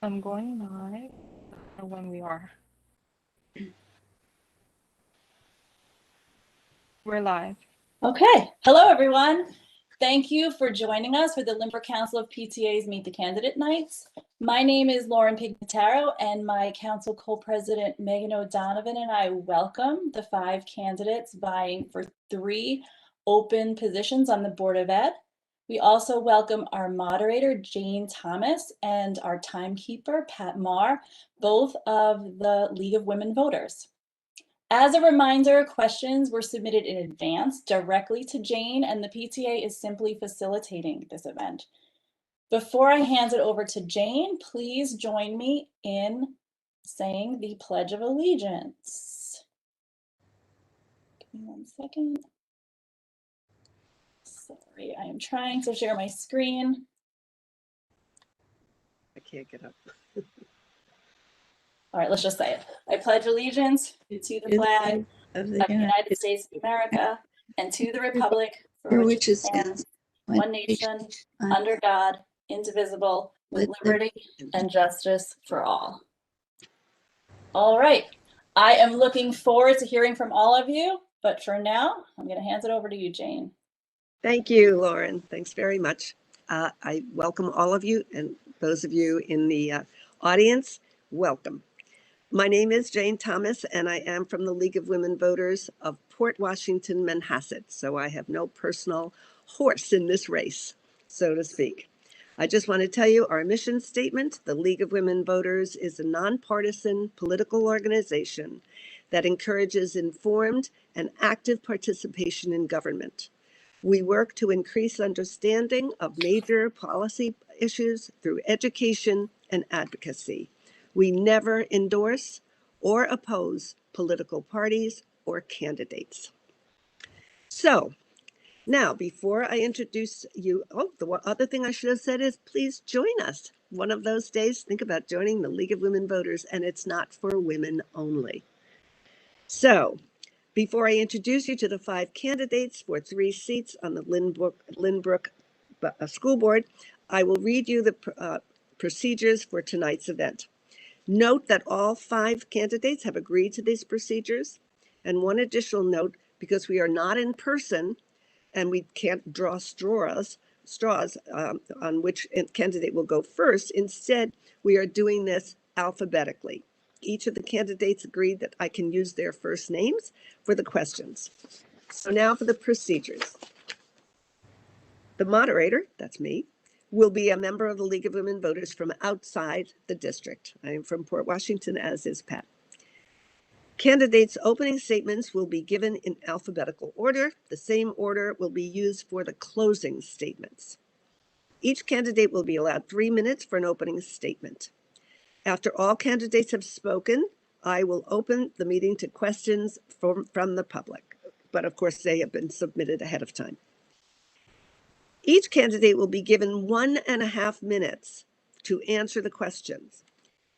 I'm going live when we are. We're live. Okay. Hello, everyone. Thank you for joining us for the Limper Council of PTA's Meet the Candidate Nights. My name is Lauren Pignataro, and my council co-president Megan O'Donovan and I welcome the 5 candidates vying for 3 open positions on the Board of Ed. We also welcome our moderator, Jane Thomas, and our timekeeper, Pat Marr, both of the League of Women Voters. As a reminder, questions were submitted in advance directly to Jane, and the PTA is simply facilitating this event. Before I hand it over to Jane, please join me in saying the Pledge of Allegiance. Give me 1 second. Sorry, I am trying to share my screen. I can't get up. All right, let's just say it. I pledge allegiance to the flag of the United States of America and to the republic for which it stands, one nation, under God, indivisible, with liberty and justice for all. All right. I am looking forward to hearing from all of you, but for now, I'm going to hand it over to you, Jane. Thank you, Lauren. Thanks very much. I welcome all of you, and those of you in the audience, welcome. My name is Jane Thomas, and I am from the League of Women Voters of Port Washington, Manhasset, so I have no personal horse in this race, so to speak. I just want to tell you our mission statement. The League of Women Voters is a nonpartisan political organization that encourages informed and active participation in government. We work to increase understanding of major policy issues through education and advocacy. We never endorse or oppose political parties or candidates. So now, before I introduce you, the other thing I should have said is please join us. One of those days, think about joining the League of Women Voters, and it's not for women only. So before I introduce you to the 5 candidates for 3 seats on the Lynbrook School Board, I will read you the procedures for tonight's event. Note that all 5 candidates have agreed to these procedures. And one additional note, because we are not in person and we can't draw straws on which candidate will go first, instead, we are doing this alphabetically. Each of the candidates agreed that I can use their first names for the questions. So now for the procedures. The moderator, that's me, will be a member of the League of Women Voters from outside the district. I am from Port Washington, as is Pat. Candidates' opening statements will be given in alphabetical order. The same order will be used for the closing statements. Each candidate will be allowed 3 minutes for an opening statement. After all candidates have spoken, I will open the meeting to questions from the public. But of course, they have been submitted ahead of time. Each candidate will be given 1.5 minutes to answer the questions.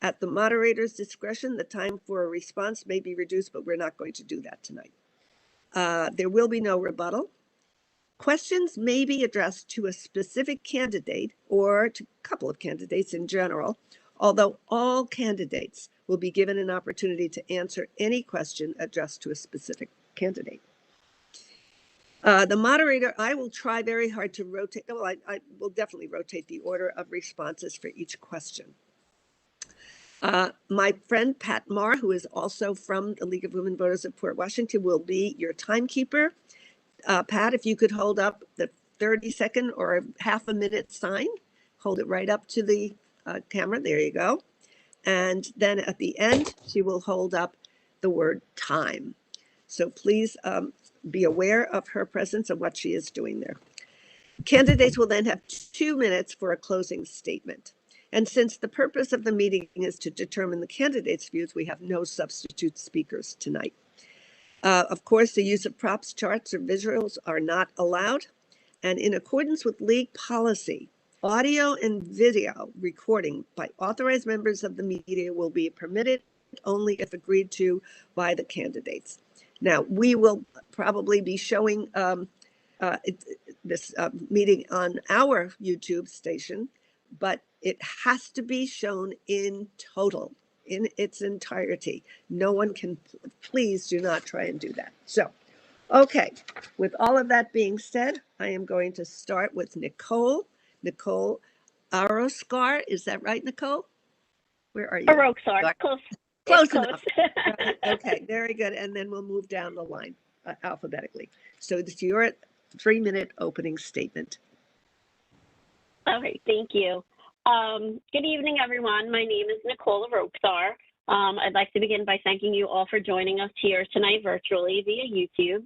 At the moderator's discretion, the time for a response may be reduced, but we're not going to do that tonight. There will be no rebuttal. Questions may be addressed to a specific candidate or to a couple of candidates in general, although all candidates will be given an opportunity to answer any question addressed to a specific candidate. The moderator, I will try very hard to rotate, well, I will definitely rotate the order of responses for each question. My friend Pat Marr, who is also from the League of Women Voters of Port Washington, will be your timekeeper. Pat, if you could hold up the 30-second or half a minute sign, hold it right up to the camera, there you go. And then at the end, she will hold up the word time. So please be aware of her presence and what she is doing there. Candidates will then have 2 minutes for a closing statement. And since the purpose of the meeting is to determine the candidates' views, we have no substitute speakers tonight. Of course, the use of props, charts, or visuals are not allowed. And in accordance with league policy, audio and video recording by authorized members of the media will be permitted only if agreed to by the candidates. Now, we will probably be showing this meeting on our YouTube station, but It has to be shown in total, in its entirety. No one can, please do not try and do that. So, okay, with all of that being said, I am going to start with Nicole. Nicole Aroskar, is that right, Nicole? Where are you? Arokzar. Close. Close Close. enough. Right. Okay, very good. And then we'll move down the line alphabetically. So it's your 3-minute opening statement. Okay, thank you. Good evening, everyone. My name is Nicole Arokzar. I'd like to begin by thanking you all for joining us here tonight virtually via YouTube.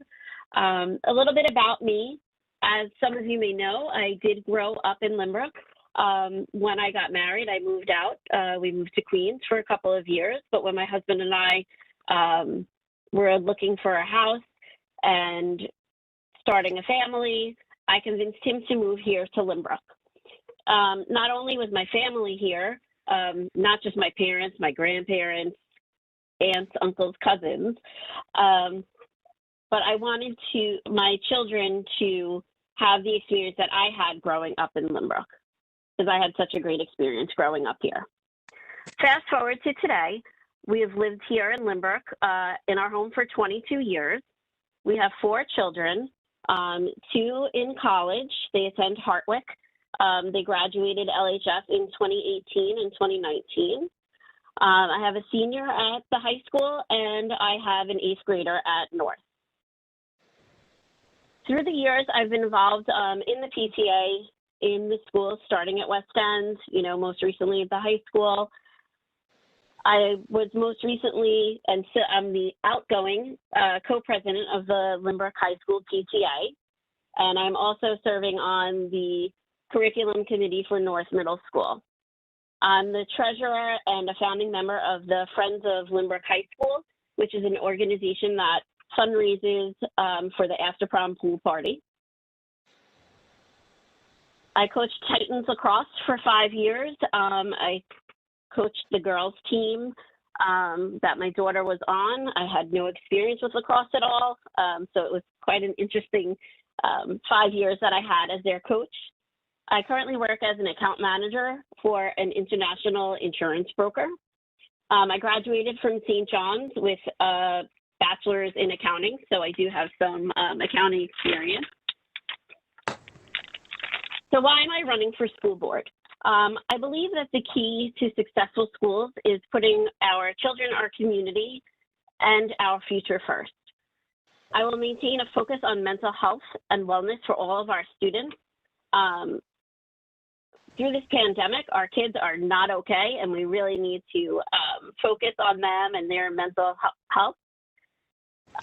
A little bit about me. As some of you may know, I did grow up in Lynbrook. When I got married, I moved out. We moved to Queens for a couple of years, but when my husband and I were looking for a house and starting a family, I convinced him to move here to Lynbrook. Not only was my family here, not just my parents, my grandparents, aunts, uncles, cousins, but I wanted my children to have the experience that I had growing up in Lynbrook, because I had such a great experience growing up here. Fast forward to today, we have lived here in Lynbrook in our home for 22 years. We have 4 children, 2 in college. They attend Hartwick. They graduated LHS in 2018 and 2019. I have a senior at the high school, and I have an 8th grader at North. Through the years, I've been involved in the PTA, in the schools, starting at West End, most recently at the high school. I was most recently, and so I'm the outgoing co-president of the Lynbrook High School PTA, and I'm also serving on the curriculum committee for North Middle School. I'm the treasurer and a founding member of the Friends of Lynbrook High School, which is an organization that fundraises for the after prom pool party. I coached Titans lacrosse for 5 years. I coached the girls team that my daughter was on. I had no experience with lacrosse at all, so it was quite an interesting 5 years that I had as their coach. I currently work as an account manager for an international insurance broker. I graduated from St. John's with a bachelor's in accounting, so I do have some accounting experience. So why am I running for school board? I believe that the key to successful schools is putting our children, our community, and our future first. I will maintain a focus on mental health and wellness for all of our students. Through this pandemic, our kids are not okay, and we really need to focus on them and their mental health.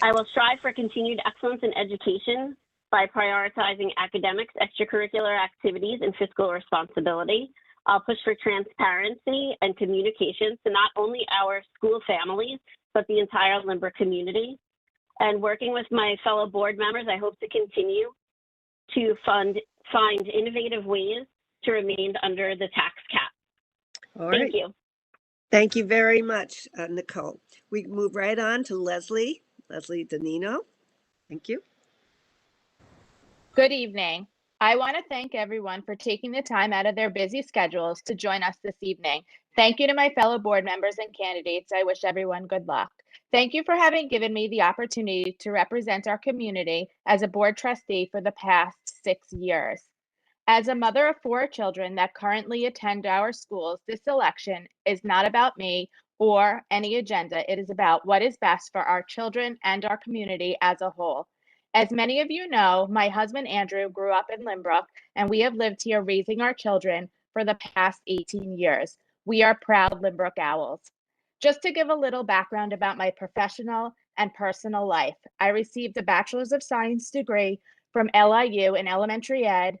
I will strive for continued excellence in education by prioritizing academics, extracurricular activities, and fiscal responsibility. I'll push for transparency and communication to not only our school families, but the entire Lynbrook community. And working with my fellow board members, I hope to continue to find innovative ways to remain under the tax cap. All right. Thank you. Thank you very much, Nicole. We move right on to Leslie Dino. Thank you. Good evening. I want to thank everyone for taking the time out of their busy schedules to join us this evening. Thank you to my fellow board members and candidates. I wish everyone good luck. Thank you for having given me the opportunity to represent our community as a board trustee for the past 6 years. As a mother of 4 children that currently attend our schools, this election is not about me or any agenda. It is about what is best for our children and our community as a whole. As many of you know, my husband Andrew grew up in Lynbrook, and we have lived here raising our children for the past 18 years. We are proud Lynbrook Owls. Just to give a little background about my professional and personal life, I received a Bachelor's of Science degree from LIU in elementary ed,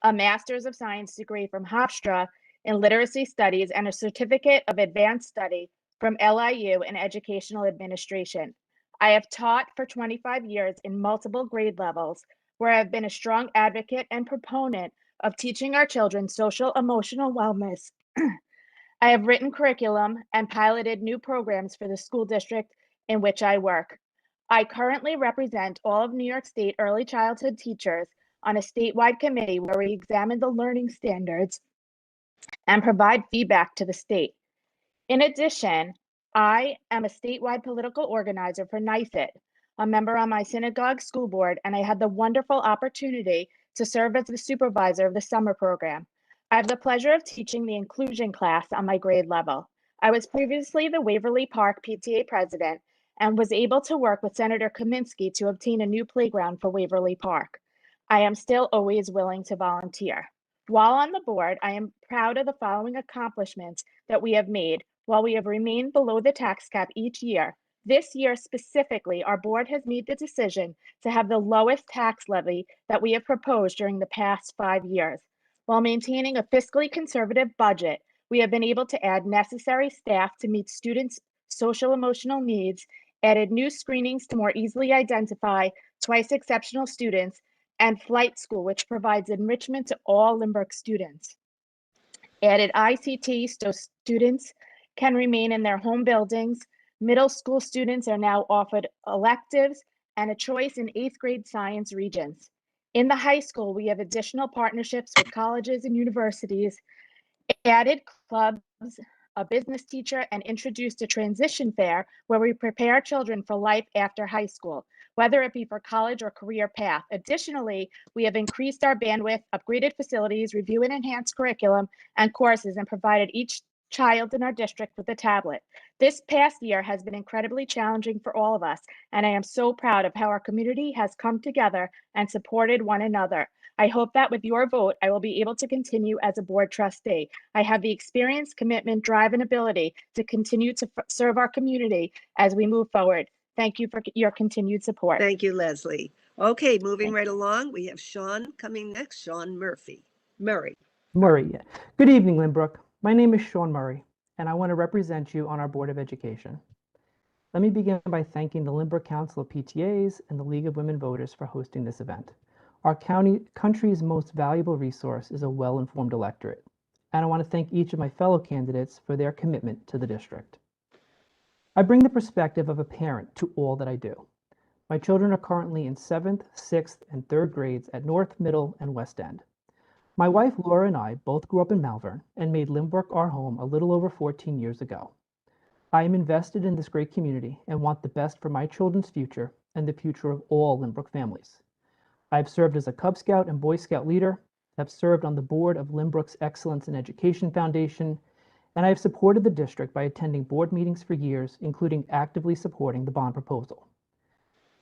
a Master's of Science degree from Hofstra in Literacy Studies, and a Certificate of Advanced Study from LIU in Educational Administration. I have taught for 25 years in multiple grade levels, where I've been a strong advocate and proponent of teaching our children social emotional wellness. I have written curriculum and piloted new programs for the school district in which I work. I currently represent all of New York State early childhood teachers on a statewide committee where we examine the learning standards and provide feedback to the state. In addition, I am a statewide political organizer for NYSIT, a member on my synagogue school board, and I had the wonderful opportunity to serve as the supervisor of the summer program. I have the pleasure of teaching the inclusion class on my grade level. I was previously the Waverly Park PTA president and was able to work with Senator Kaminsky to obtain a new playground for Waverly Park. I am still always willing to volunteer. While on the board, I am proud of the following accomplishments that we have made. While we have remained below the tax cap each year, this year specifically, our board has made the decision to have the lowest tax levy that we have proposed during the past 5 years. While maintaining a fiscally conservative budget, we have been able to add necessary staff to meet students' social emotional needs, added new screenings to more easily identify twice exceptional students, and flight school, which provides enrichment to all Lynbrook students. Added ICT so students can remain in their home buildings. Middle school students are now offered electives and a choice in 8th grade science regions. In the high school, we have additional partnerships with colleges and universities, added clubs, a business teacher, and introduced a transition fair where we prepare children for life after high school, whether it be for college or career path. Additionally, we have increased our bandwidth, upgraded facilities, review and enhanced curriculum and courses, and provided each child in our district with a tablet. This past year has been incredibly challenging for all of us, and I am so proud of how our community has come together and supported one another. I hope that with your vote, I will be able to continue as a board trustee. I have the experience, commitment, drive, and ability to continue to serve our community as we move forward. Thank you for your continued support. Thank you, Leslie. Okay, moving right along, we have Sean coming next, Sean Murray. Murray. Good evening, Lynbrook. My name is Sean Murray, and I want to represent you on our Board of Education. Let me begin by thanking the Lynbrook Council of PTAs and the League of Women Voters for hosting this event. Our country's most valuable resource is a well-informed electorate, and I want to thank each of my fellow candidates for their commitment to the district. I bring the perspective of a parent to all that I do. My children are currently in 7th, 6th, and 3rd grades at North, Middle, and West End. My wife Laura and I both grew up in Malvern and made Lynbrook our home a little over 14 years ago. I am invested in this great community and want the best for my children's future and the future of all Lynbrook families. I've served as a Cub Scout and Boy Scout leader, have served on the board of Lynbrook's Excellence in Education Foundation, and I have supported the district by attending board meetings for years, including actively supporting the bond proposal.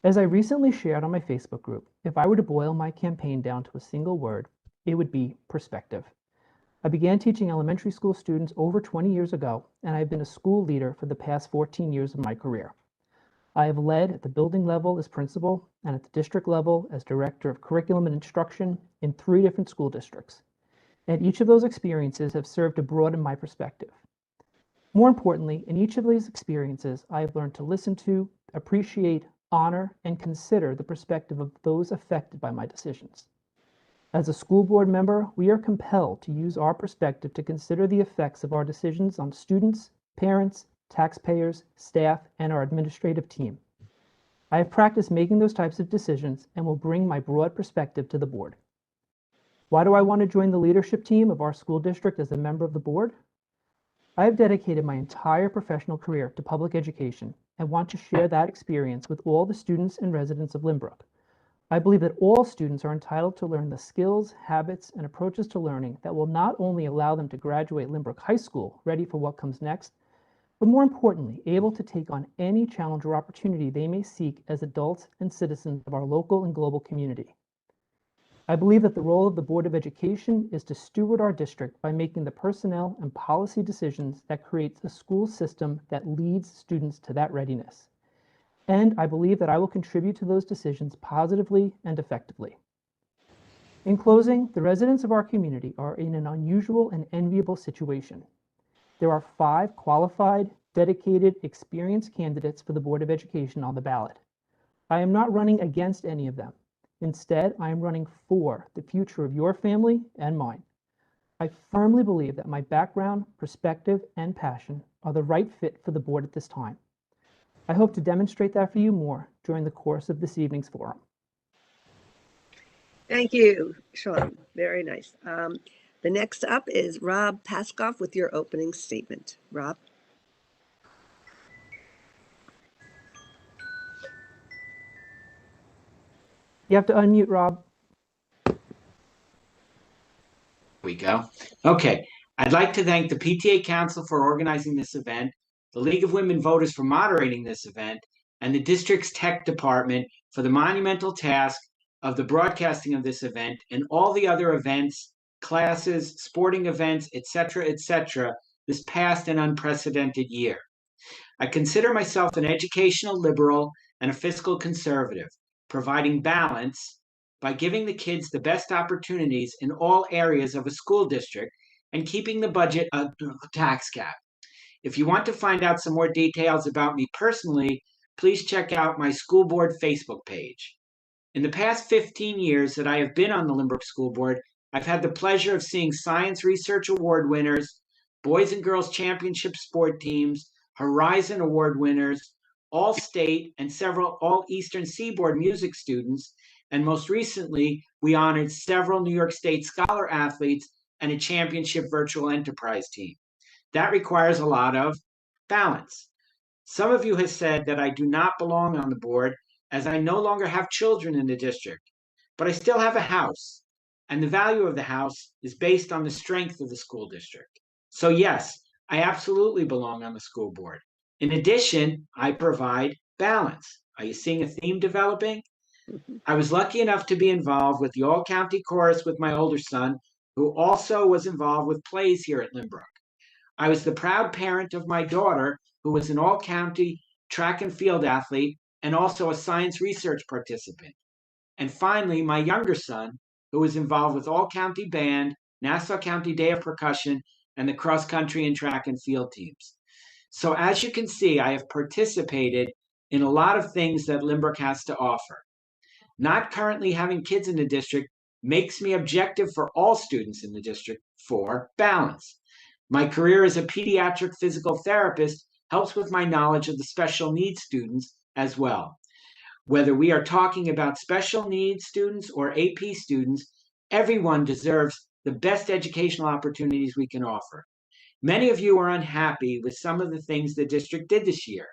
As I recently shared on my Facebook group, if I were to boil my campaign down to a single word, it would be perspective. I began teaching elementary school students over 20 years ago, and I've been a school leader for the past 14 years of my career. I have led at the building level as principal and at the district level as director of curriculum and instruction in 3 different school districts. And each of those experiences have served to broaden my perspective. More importantly, in each of these experiences, I have learned to listen to, appreciate, honor, and consider the perspective of those affected by my decisions. As a school board member, we are compelled to use our perspective to consider the effects of our decisions on students, parents, taxpayers, staff, and our administrative team. I have practiced making those types of decisions and will bring my broad perspective to the board. Why do I want to join the leadership team of our school district as a member of the board? I have dedicated my entire professional career to public education and want to share that experience with all the students and residents of Lynbrook. I believe that all students are entitled to learn the skills, habits, and approaches to learning that will not only allow them to graduate Lynbrook High School ready for what comes next, but more importantly, able to take on any challenge or opportunity they may seek as adults and citizens of our local and global community. I believe that the role of the Board of Education is to steward our district by making the personnel and policy decisions that creates a school system that leads students to that readiness. And I believe that I will contribute to those decisions positively and effectively. In closing, the residents of our community are in an unusual and enviable situation. There are 5 qualified, dedicated, experienced candidates for the Board of Education on the ballot. I am not running against any of them. Instead, I am running for the future of your family and mine. I firmly believe that my background, perspective, and passion are the right fit for the board at this time. I hope to demonstrate that for you more during the course of this evening's forum. Thank you, Sean. Very nice. The next up is Rob Paskov with your opening statement. Rob. You have to unmute, Rob. We go. Okay. I'd like to thank the PTA Council for organizing this event, the League of Women Voters for moderating this event, and the district's tech department for the monumental task of the broadcasting of this event and all the other events, classes, sporting events, etc., this past and unprecedented year. I consider myself an educational liberal and a fiscal conservative, providing balance by giving the kids the best opportunities in all areas of a school district and keeping the budget a tax cap. If you want to find out some more details about me personally, please check out my school board Facebook page. In the past 15 years that I have been on the Lynbrook School Board, I've had the pleasure of seeing Science Research Award winners, Boys and Girls Championship sport teams, Horizon Award winners, All-State and several All-Eastern Seaboard music students, and most recently, we honored several New York State Scholar athletes and a championship virtual enterprise team. That requires a lot of balance. Some of you have said that I do not belong on the board as I no longer have children in the district, but I still have a house, and the value of the house is based on the strength of the school district. So yes, I absolutely belong on the school board. In addition, I provide balance. Are you seeing a theme developing? I was lucky enough to be involved with the all-county chorus with my older son, who also was involved with plays here at Lynbrook. I was the proud parent of my daughter, who was an all-county track and field athlete and also a science research participant. And finally, my younger son, who was involved with all-county band, Nassau County Day of Percussion, and the cross-country and track and field teams. So as you can see, I have participated in a lot of things that Lynbrook has to offer. Not currently having kids in the district makes me objective for all students in the district for balance. My career as a pediatric physical therapist helps with my knowledge of the special needs students as well. Whether we are talking about special needs students or AP students, everyone deserves the best educational opportunities we can offer. Many of you are unhappy with some of the things the district did this year.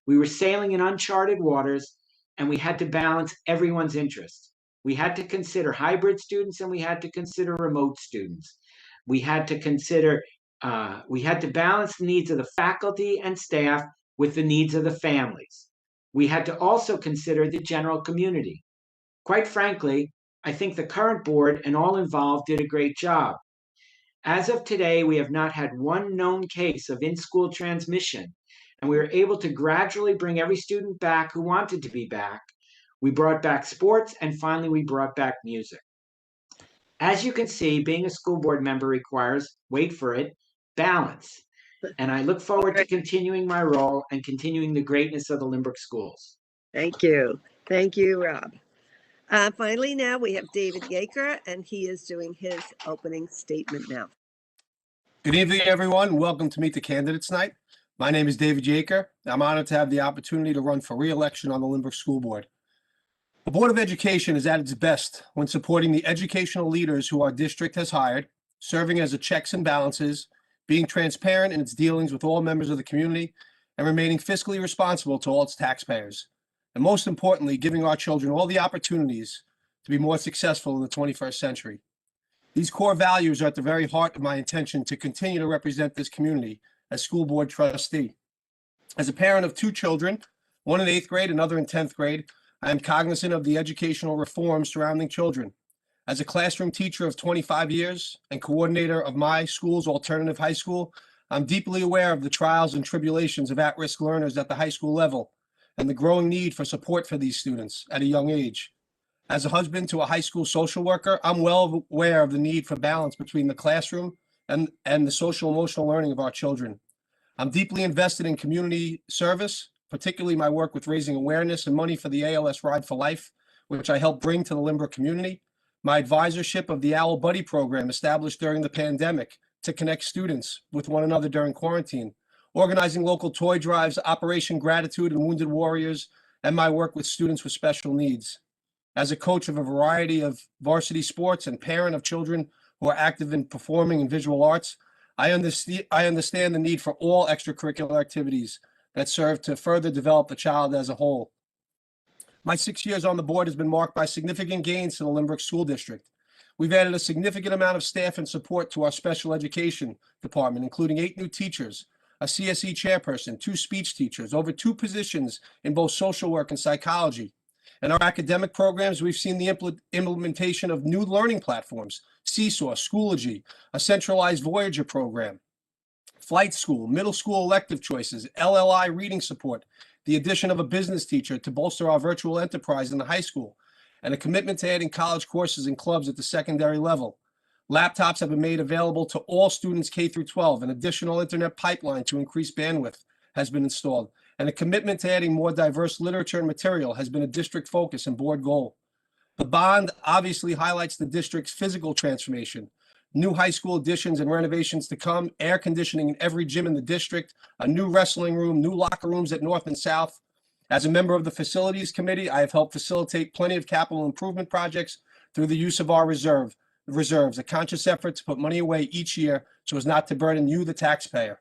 We were sailing in uncharted waters, and we had to balance everyone's interests. We had to consider hybrid students, and we had to consider remote students. We had to balance the needs of the faculty and staff with the needs of the families. We had to also consider the general community. Quite frankly, I think the current board and all involved did a great job. As of today, we have not had one known case of in-school transmission, and we were able to gradually bring every student back who wanted to be back. We brought back sports, and finally we brought back music. As you can see, being a school board member requires, wait for it, balance. And I look forward to continuing my role and continuing the greatness of the Lynbrook schools. Thank you. Thank you, Rob. Finally, now we have David Yaker, and he is doing his opening statement now. Good evening, everyone. Welcome to Meet the Candidates Night. My name is David Yaker. I'm honored to have the opportunity to run for re-election on the Lynbrook School Board. The Board of Education is at its best when supporting the educational leaders who our district has hired, serving as a checks and balances, being transparent in its dealings with all members of the community, and remaining fiscally responsible to all its taxpayers. And most importantly, giving our children all the opportunities to be more successful in the 21st century. These core values are at the very heart of my intention to continue to represent this community as school board trustee. As a parent of two children, one in 8th grade, another in 10th grade, I am cognizant of the educational reforms surrounding children. As a classroom teacher of 25 years and coordinator of my school's alternative high school, I'm deeply aware of the trials and tribulations of at-risk learners at the high school level and the growing need for support for these students at a young age. As a husband to a high school social worker, I'm well aware of the need for balance between the classroom and the social emotional learning of our children. I'm deeply invested in community service, particularly my work with raising awareness and money for the ALS Ride for Life, which I helped bring to the Lynbrook community, my advisorship of the Owl Buddy program established during the pandemic to connect students with one another during quarantine, organizing local toy drives, Operation Gratitude and Wounded Warriors, and my work with students with special needs. As a coach of a variety of varsity sports and parent of children who are active in performing and visual arts. I understand the need for all extracurricular activities that serve to further develop the child as a whole. My 6 years on the board has been marked by significant gains to the Lynbrook School District. We've added a significant amount of staff and support to our special education department, including 8 new teachers, a CSE chairperson, 2 speech teachers, over 2 positions in both social work and psychology. In our academic programs, we've seen the implementation of new learning platforms, Seesaw, Schoology, a centralized Voyager program, Flight School, middle school elective choices, LLI reading support, the addition of a business teacher to bolster our virtual enterprise in the high school, and a commitment to adding college courses and clubs at the secondary level. Laptops have been made available to all students K through 12. An additional internet pipeline to increase bandwidth has been installed, and a commitment to adding more diverse literature and material has been a district focus and board goal. The bond obviously highlights the district's physical transformation. New high school additions and renovations to come, air conditioning in every gym in the district, a new wrestling room, new locker rooms at North and South. As a member of the Facilities Committee, I have helped facilitate plenty of capital improvement projects through the use of our reserves, a conscious effort to put money away each year so as not to burden you, the taxpayer.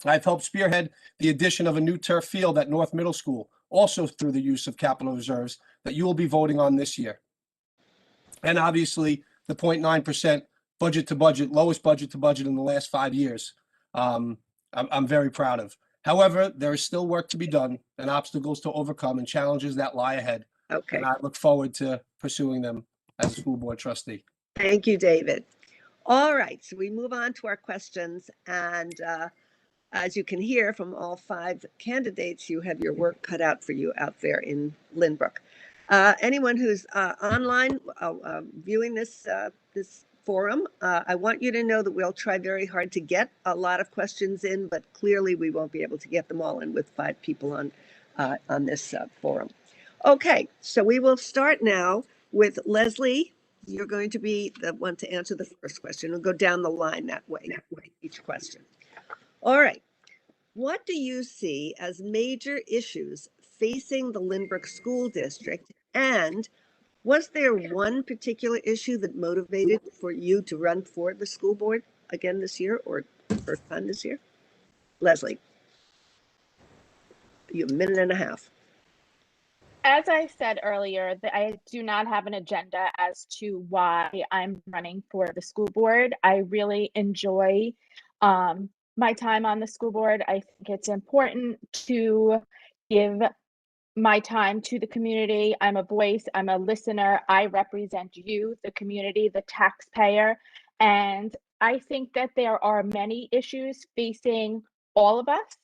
I've helped spearhead the addition of a new turf field at North Middle School, also through the use of capital reserves that you will be voting on this year. And obviously, the 0.9% budget to budget, lowest budget to budget in the last 5 years, I'm very proud of. However, there is still work to be done and obstacles to overcome and challenges that lie ahead. Okay. And I look forward to pursuing them as a school board trustee. Thank you, David. All right, so we move on to our questions. And as you can hear from all 5 candidates, you have your work cut out for you out there in Lynbrook. Anyone who's online viewing this forum, I want you to know that we'll try very hard to get a lot of questions in, but clearly we won't be able to get them all in with 5 people on this forum. Okay, so we will start now with Leslie. You're going to be the one to answer the first question. We'll go down the line that way, each question. All right. What do you see as major issues facing the Lynbrook School District? And was there one particular issue that motivated for you to run for the school board again this year or first time this year? Leslie, you have a minute and a half. As I said earlier, I do not have an agenda as to why I'm running for the school board. I really enjoy my time on the school board. I think it's important to give my time to the community. I'm a voice, I'm a listener. I represent you, the community, the taxpayer. And I think that there are many issues facing all of us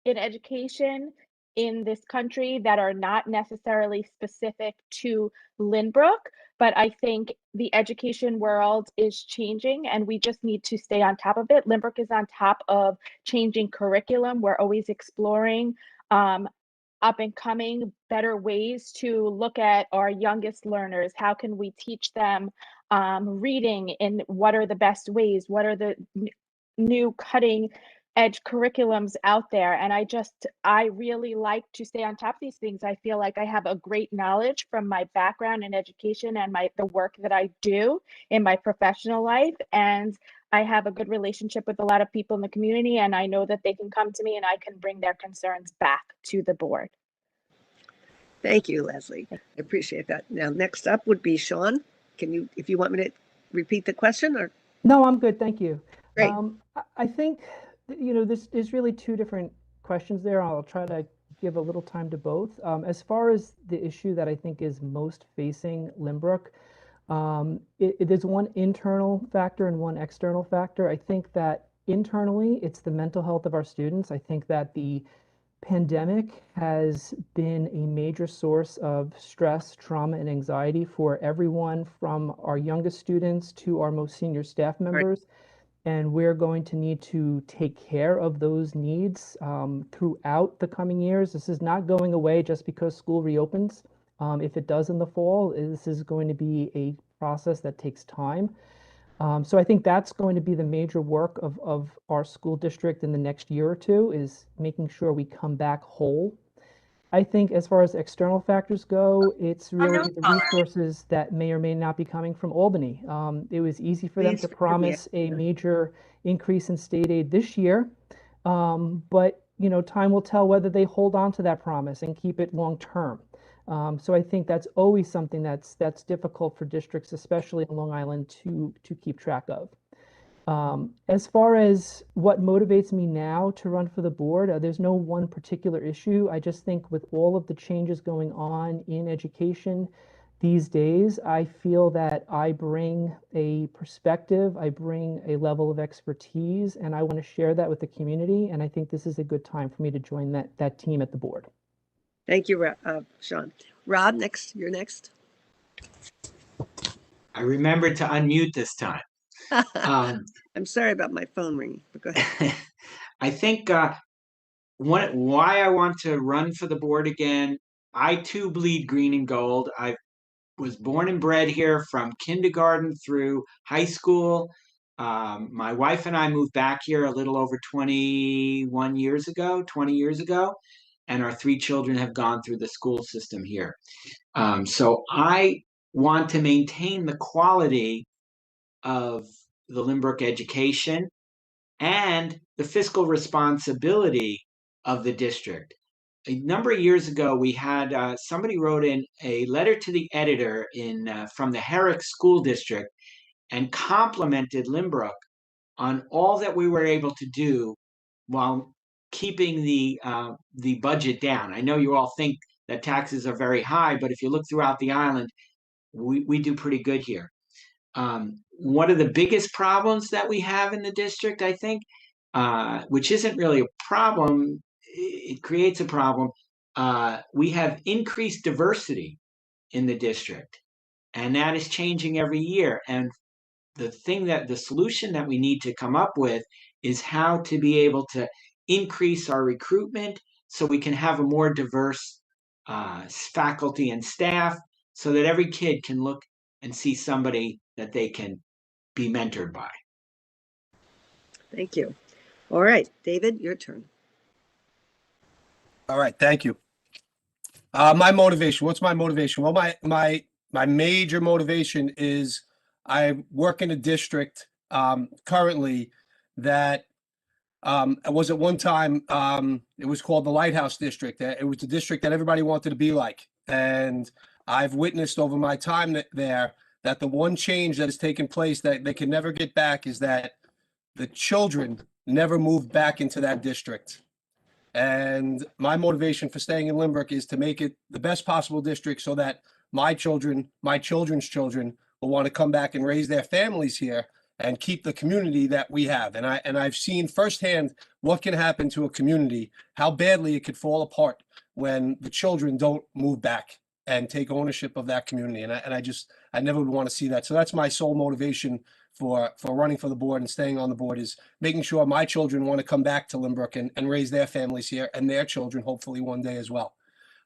in education in this country that are not necessarily specific to Lynbrook, but I think the education world is changing and we just need to stay on top of it. Lynbrook is on top of changing curriculum. We're always exploring up and coming better ways to look at our youngest learners. How can we teach them reading, and what are the best ways? What are the new cutting edge curriculums out there? And I really like to stay on top of these things. I feel like I have a great knowledge from my background in education and the work that I do in my professional life. And I have a good relationship with a lot of people in the community, and I know that they can come to me and I can bring their concerns back to the board. Thank you, Leslie. I appreciate that. Now, next up would be Sean. Can you, if you want me to repeat the question or? No, I'm good. Thank you. Great. I think, there's really 2 different questions there. I'll try to give a little time to both. As far as the issue that I think is most facing Lynbrook, there's one internal factor and one external factor. I think that internally, it's the mental health of our students. I think that the pandemic has been a major source of stress, trauma, and anxiety for everyone from our youngest students to our most senior staff members. Right. And we're going to need to take care of those needs throughout the coming years. This is not going away just because school reopens. If it does in the fall, this is going to be a process that takes time. So I think that's going to be the major work of our school district in the next year or 2, is making sure we come back whole. I think as far as external factors go, it's really the resources that may or may not be coming from Albany. It was easy for them Please to forgive me. promise a major increase in state aid this year, but time will tell whether they hold on to that promise and keep it long term. So I think that's always something that's difficult for districts, especially in Long Island, to keep track of. As far as what motivates me now to run for the board, there's no one particular issue. I just think with all of the changes going on in education these days, I feel that I bring a perspective, I bring a level of expertise, and I want to share that with the community. And I think this is a good time for me to join that team at the board. Thank you, Sean. Rob, next. You're next. I remembered to unmute this time. I'm sorry about my phone ringing, but go ahead. I think why I want to run for the board again, I too bleed green and gold. I was born and bred here from kindergarten through high school. My wife and I moved back here a little over 20 years ago, and our 3 children have gone through the school system here. So I want to maintain the quality of the Lynbrook education and the fiscal responsibility of the district. A number of years ago, we had somebody wrote in a letter to the editor from the Herrick School District and complimented Lynbrook on all that we were able to do while keeping the budget down. I know you all think that taxes are very high, but if you look throughout the island, we do pretty good here. One of the biggest problems that we have in the district, I think, which isn't really a problem, it creates a problem. We have increased diversity in the district, and that is changing every year. And the solution that we need to come up with is how to be able to increase our recruitment so we can have a more diverse faculty and staff so that every kid can look and see somebody that they can be mentored by. Thank you. All right, David, your turn. All right, thank you. My motivation. What's my motivation? Well, my major motivation is I work in a district currently that was at one time it was called the Lighthouse District. It was the district that everybody wanted to be like, and I've witnessed over my time there that the one change that has taken place that they can never get back is that the children never moved back into that district. And my motivation for staying in Lynbrook is to make it the best possible district so that my children, my children's children will want to come back and raise their families here and keep the community that we have. And I've seen firsthand what can happen to a community, how badly it could fall apart when the children don't move back and take ownership of that community. And I never would want to see that. So that's my sole motivation for running for the board and staying on the board, is making sure my children want to come back to Lynbrook and raise their families here, and their children hopefully one day as well.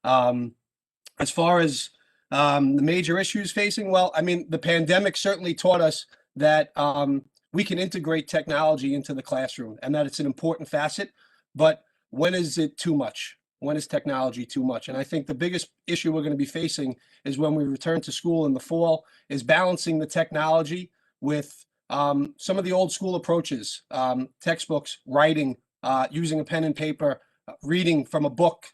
As far as the major issues facing, well, I mean, the pandemic certainly taught us that we can integrate technology into the classroom and that it's an important facet, but when is it too much? When is technology too much? And I think the biggest issue we're going to be facing is when we return to school in the fall, is balancing the technology with some of the old school approaches, textbooks, writing, using a pen and paper, reading from a book,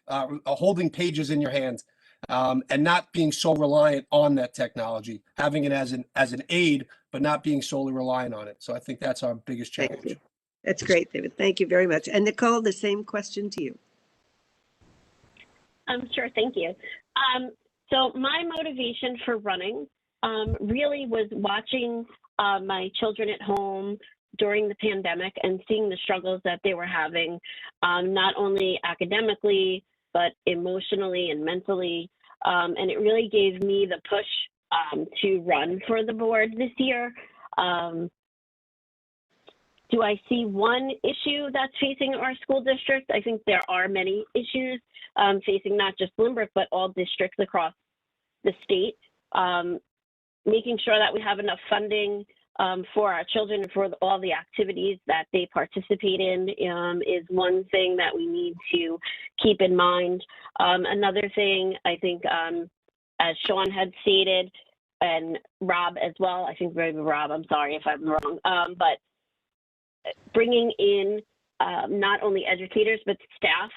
holding pages in your hand, and not being so reliant on that technology, having it as an aid, but not being solely reliant on it. So I think that's our biggest challenge. Thank you. That's great, David. Thank you very much. And Nicole, the same question to you. Sure, thank you. So my motivation for running really was watching my children at home during the pandemic and seeing the struggles that they were having, not only academically, but emotionally and mentally. And it really gave me the push to run for the board this year. Do I see one issue that's facing our school district? I think there are many issues facing not just Lynbrook, but all districts across the state. Making sure that we have enough funding for our children and for all the activities that they participate in is one thing that we need to keep in mind. Another thing, I think, as Sean had stated, and Rob as well, I think maybe Rob, I'm sorry if I'm wrong, but bringing in not only educators, but staff,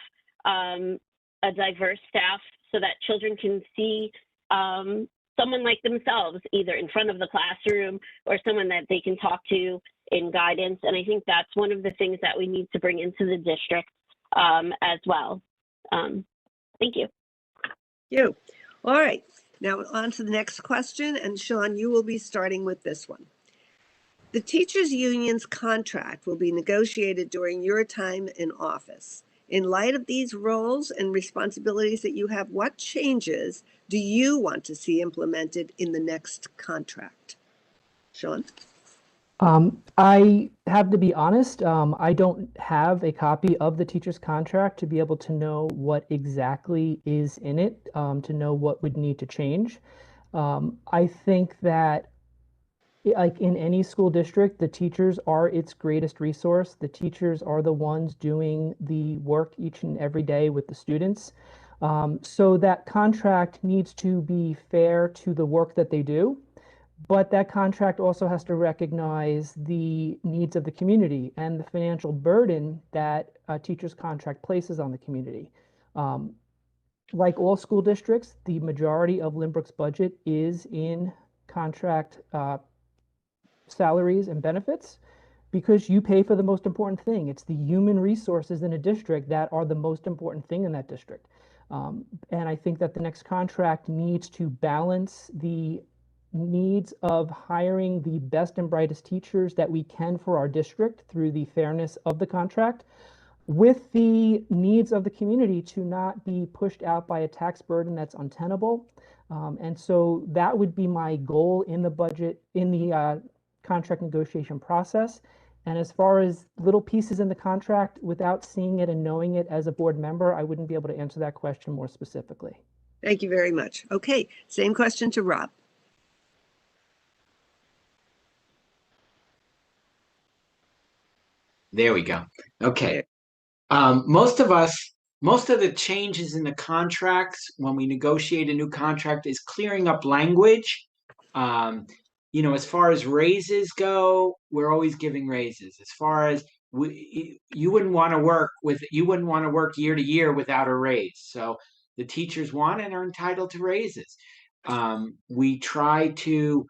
a diverse staff, so that children can see someone like themselves, either in front of the classroom or someone that they can talk to in guidance. And I think that's one of the things that we need to bring into the district as well. Thank you. You. All right. Now on to the next question. And Sean, you will be starting with this one. The teachers' union's contract will be negotiated during your time in office. In light of these roles and responsibilities that you have, what changes do you want to see implemented in the next contract? Sean? I have to be honest, I don't have a copy of the teacher's contract to be able to know what exactly is in it, to know what would need to change. I think that like in any school district, the teachers are its greatest resource. The teachers are the ones doing the work each and every day with the students. So that contract needs to be fair to the work that they do. But that contract also has to recognize the needs of the community and the financial burden that a teacher's contract places on the community. Like all school districts, the majority of Lynbrook's budget is in contract salaries and benefits, because you pay for the most important thing. It's the human resources in a district that are the most important thing in that district. And I think that the next contract needs to balance the needs of hiring the best and brightest teachers that we can for our district through the fairness of the contract, with the needs of the community to not be pushed out by a tax burden that's untenable. And so that would be my goal in the budget, in the contract negotiation process. And as far as little pieces in the contract, without seeing it and knowing it as a board member, I wouldn't be able to answer that question more specifically. Thank you very much. Okay, same question to Rob. There we go. Okay. Most of the changes in the contracts when we negotiate a new contract is clearing up language. You know, as far as raises go, we're always giving raises. As far as you wouldn't want to work year to year without a raise. So the teachers want and are entitled to raises. We try to.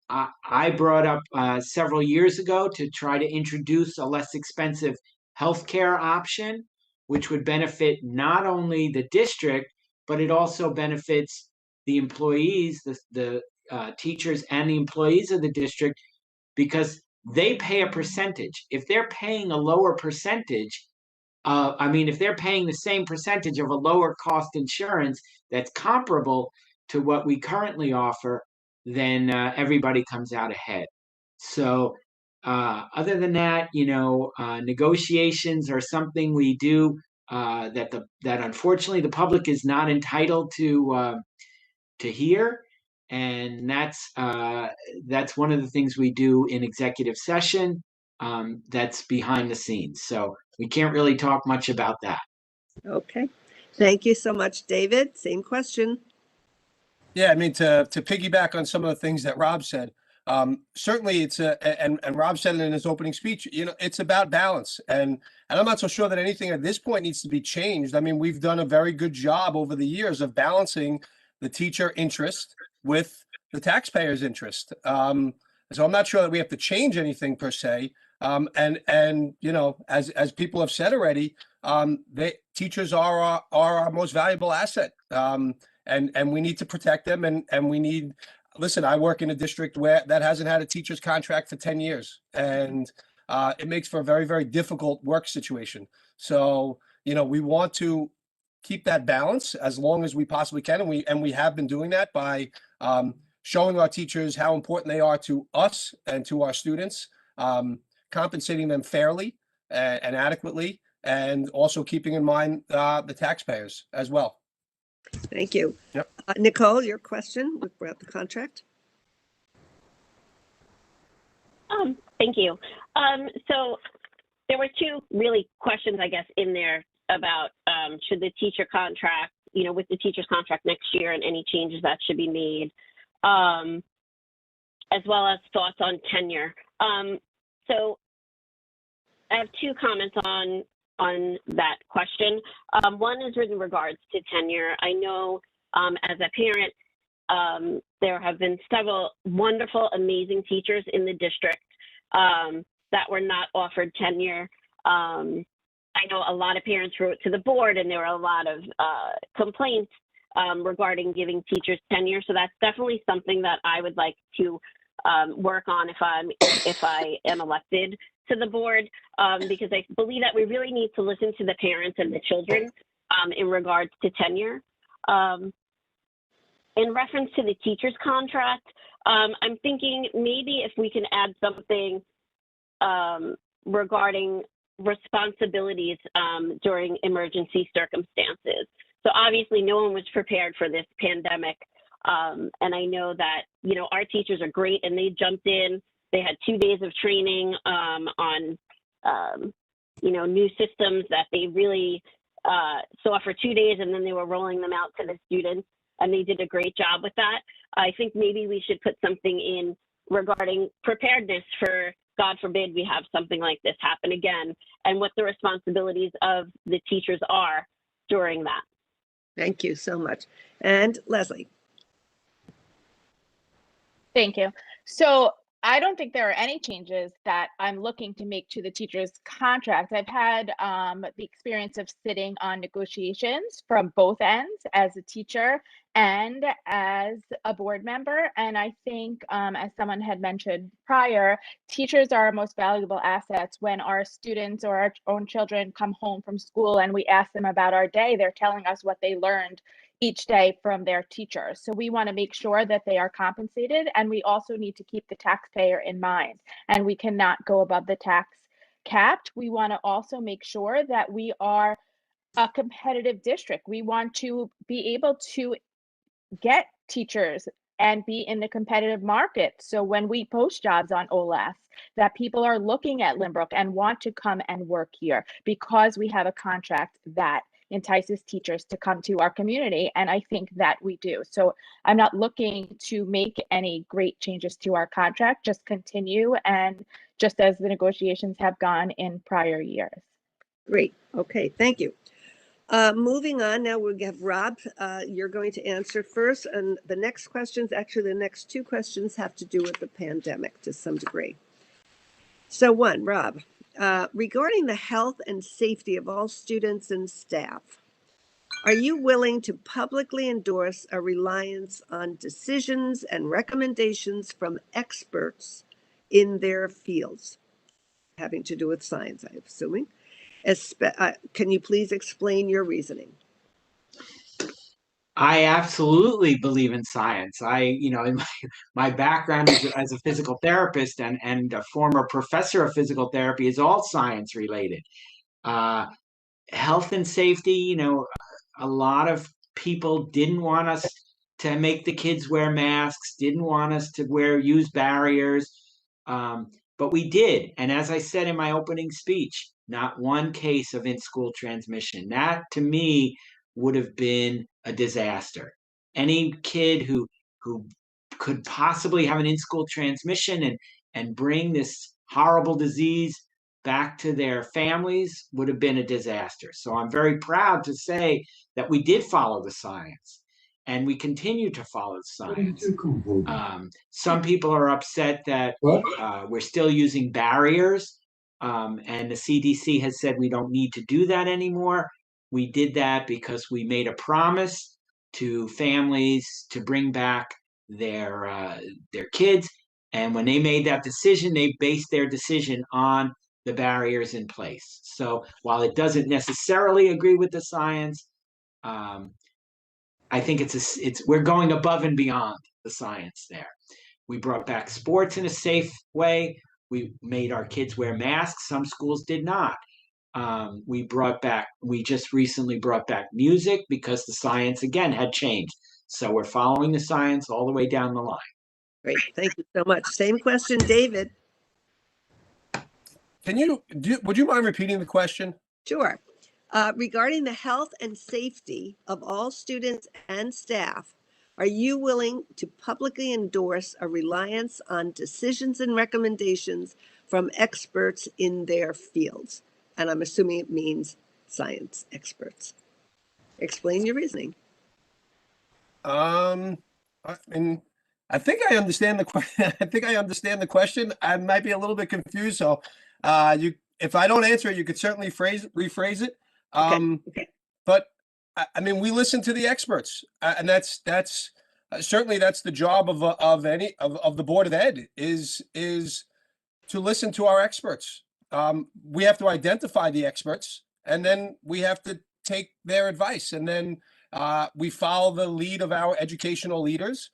I brought up several years ago to try to introduce a less expensive healthcare option, which would benefit not only the district, but it also benefits the employees, the teachers and the employees of the district, because they pay a percentage. If they're paying a lower percentage, if they're paying the same percentage of a lower cost insurance that's comparable to what we currently offer, then everybody comes out ahead. So other than that, negotiations are something we do that unfortunately the public is not entitled to hear, and that's one of the things we do in executive session. That's behind the scenes, so we can't really talk much about that. Okay, thank you so much, David. Same question. Yeah, I mean, to piggyback on some of the things that Rob said, certainly it's and Rob said it in his opening speech, it's about balance. And I'm not so sure that anything at this point needs to be changed. I mean, we've done a very good job over the years of balancing the teacher interest with the taxpayer's interest. So I'm not sure that we have to change anything per se. And as people have said already, teachers are our most valuable asset. And we need to protect them, and we need, listen, I work in a district that hasn't had a teacher's contract for 10 years, and it makes for a very, very difficult work situation. So, we want to keep that balance as long as we possibly can, and we have been doing that by showing our teachers how important they are to us and to our students, compensating them fairly and adequately, and also keeping in mind the taxpayers as well. Thank you. Yep. Nicole, your question about the contract? Thank you. So there were two really questions, I guess, in there about should the teacher contract, with the teacher's contract next year and any changes that should be made, as well as thoughts on tenure. So I have two comments on that question. One is in regards to tenure. I know as a parent, there have been several wonderful, amazing teachers in the district that were not offered tenure. I know a lot of parents wrote to the board, and there were a lot of complaints regarding giving teachers tenure. So that's definitely something that I would like to work on if I am elected to the board, because I believe that we really need to listen to the parents and the children in regards to tenure. In reference to the teacher's contract, I'm thinking maybe if we can add something regarding responsibilities during emergency circumstances. So obviously no one was prepared for this pandemic. And I know that, our teachers are great and they jumped in. They had 2 days of training on, new systems that they really saw for 2 days, and then they were rolling them out to the students, and they did a great job with that. I think maybe we should put something in regarding preparedness for, God forbid, we have something like this happen again, and what the responsibilities of the teachers are during that. Thank you so much. And Leslie. Thank you. So I don't think there are any changes that I'm looking to make to the teacher's contract. I've had the experience of sitting on negotiations from both ends as a teacher and as a board member. And I think, as someone had mentioned prior, teachers are our most valuable assets. When our students or our own children come home from school and we ask them about our day, they're telling us what they learned each day from their teachers. So we want to make sure that they are compensated, and we also need to keep the taxpayer in mind, and we cannot go above the tax capped. We want to also make sure that we are a competitive district. We want to be able to get teachers and be in the competitive market. So when we post jobs on OLAS, that people are looking at Lynbrook and want to come and work here because we have a contract that entices teachers to come to our community. And I think that we do. So I'm not looking to make any great changes to our contract, just continue, and just as the negotiations have gone in prior years. Great. Okay. Thank you. Moving on, now we have Rob. You're going to answer first. And the next questions, actually, the next two questions have to do with the pandemic to some degree. So one, Rob, regarding the health and safety of all students and staff, are you willing to publicly endorse a reliance on decisions and recommendations from experts in their fields, having to do with science, I'm assuming? Can you please explain your reasoning? I absolutely believe in science. In my background as a physical therapist and a former professor of physical therapy is all science related. Health and safety, a lot of people didn't want us to make the kids wear masks, didn't want us to use barriers, but we did. And as I said in my opening speech, not one case of in-school transmission. That, to me, would have been a disaster. Any kid who could possibly have an in-school transmission and bring this horrible disease back to their families would have been a disaster. So I'm very proud to say that we did follow the science, and we continue to follow the science. Some people are upset that we're still using barriers, and the CDC has said we don't need to do that anymore. We did that because we made a promise to families to bring back their kids, and when they made that decision, they based their decision on the barriers in place. So while it doesn't necessarily agree with the science, I think we're going above and beyond the science there. We brought back sports in a safe way. We made our kids wear masks. Some schools did not. We just recently brought back music because the science again had changed. So we're following the science all the way down the line. Great. Thank you so much. Same question, David. would you mind repeating the question? Sure. Regarding the health and safety of all students and staff, are you willing to publicly endorse a reliance on decisions and recommendations from experts in their fields? And I'm assuming it means science experts. Explain your reasoning. I mean, I think I understand the question. I think I understand the question. I might be a little bit confused. So, if I don't answer it, you could certainly rephrase it. Okay. But I mean, we listen to the experts, and that's certainly that's the job of any of the Board of Ed is to listen to our experts. We have to identify the experts, and then we have to take their advice, and then we follow the lead of our educational leaders.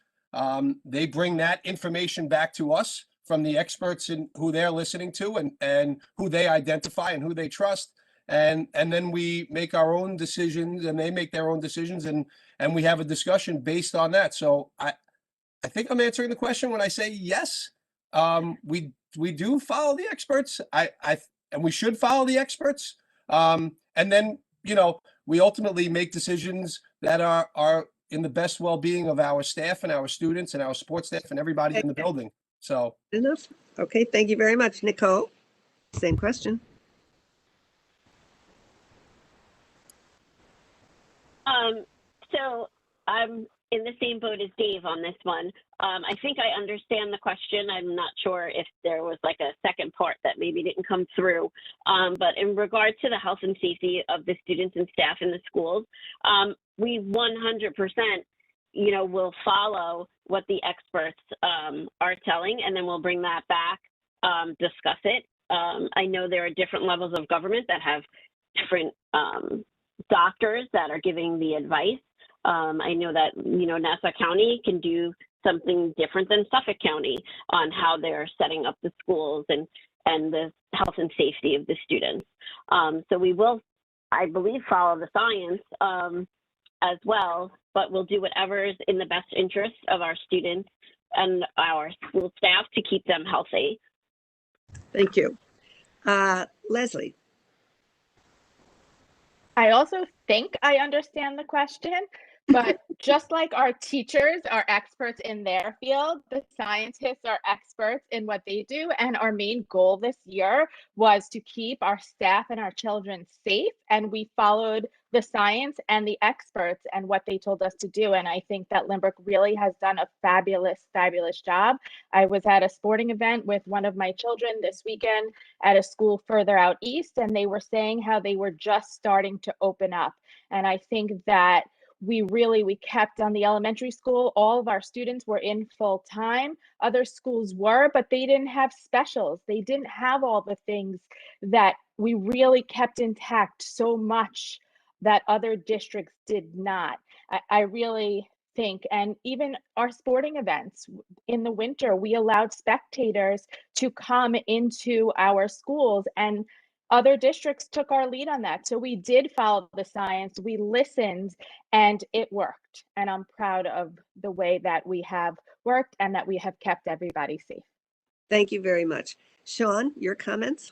They bring that information back to us from the experts in who they're listening to and who they identify and who they trust. And then we make our own decisions and they make their own decisions and we have a discussion based on that. So I think I'm answering the question when I say yes. We do follow the experts. And we should follow the experts. And then, we ultimately make decisions that are in the best well-being of our staff and our students and our sports staff and everybody in the building. So Enough. Okay, thank you very much. Nicole, same question. So I'm in the same boat as Dave on this one. I think I understand the question. I'm not sure if there was like a second part that maybe didn't come through. But in regard to the health and safety of the students and staff in the schools, we 100%, will follow what the experts are telling, and then we'll bring that back, discuss it. I know there are different levels of government that have different doctors that are giving the advice. I know that, Nassau County can do something different than Suffolk County on how they're setting up the schools and the health and safety of the students. So we will, I believe, follow the science as well, but we'll do whatever is in the best interest of our students and our school staff to keep them healthy. Thank you. Leslie. I also think I understand the question, but just like our teachers are experts in their field, the scientists are experts in what they do. And our main goal this year was to keep our staff and our children safe. And we followed the science and the experts and what they told us to do. And I think that Lynbrook really has done a fabulous, fabulous job. I was at a sporting event with one of my children this weekend at a school further out east, and they were saying how they were just starting to open up. And I think that we kept on the elementary school, all of our students were in full time. Other schools were, but they didn't have specials. They didn't have all the things that we really kept intact so much that other districts did not. I really think, and even our sporting events in the winter, we allowed spectators to come into our schools, and other districts took our lead on that. So we did follow the science, we listened, and it worked. And I'm proud of the way that we have worked and that we have kept everybody safe. Thank you very much. Sean, your comments?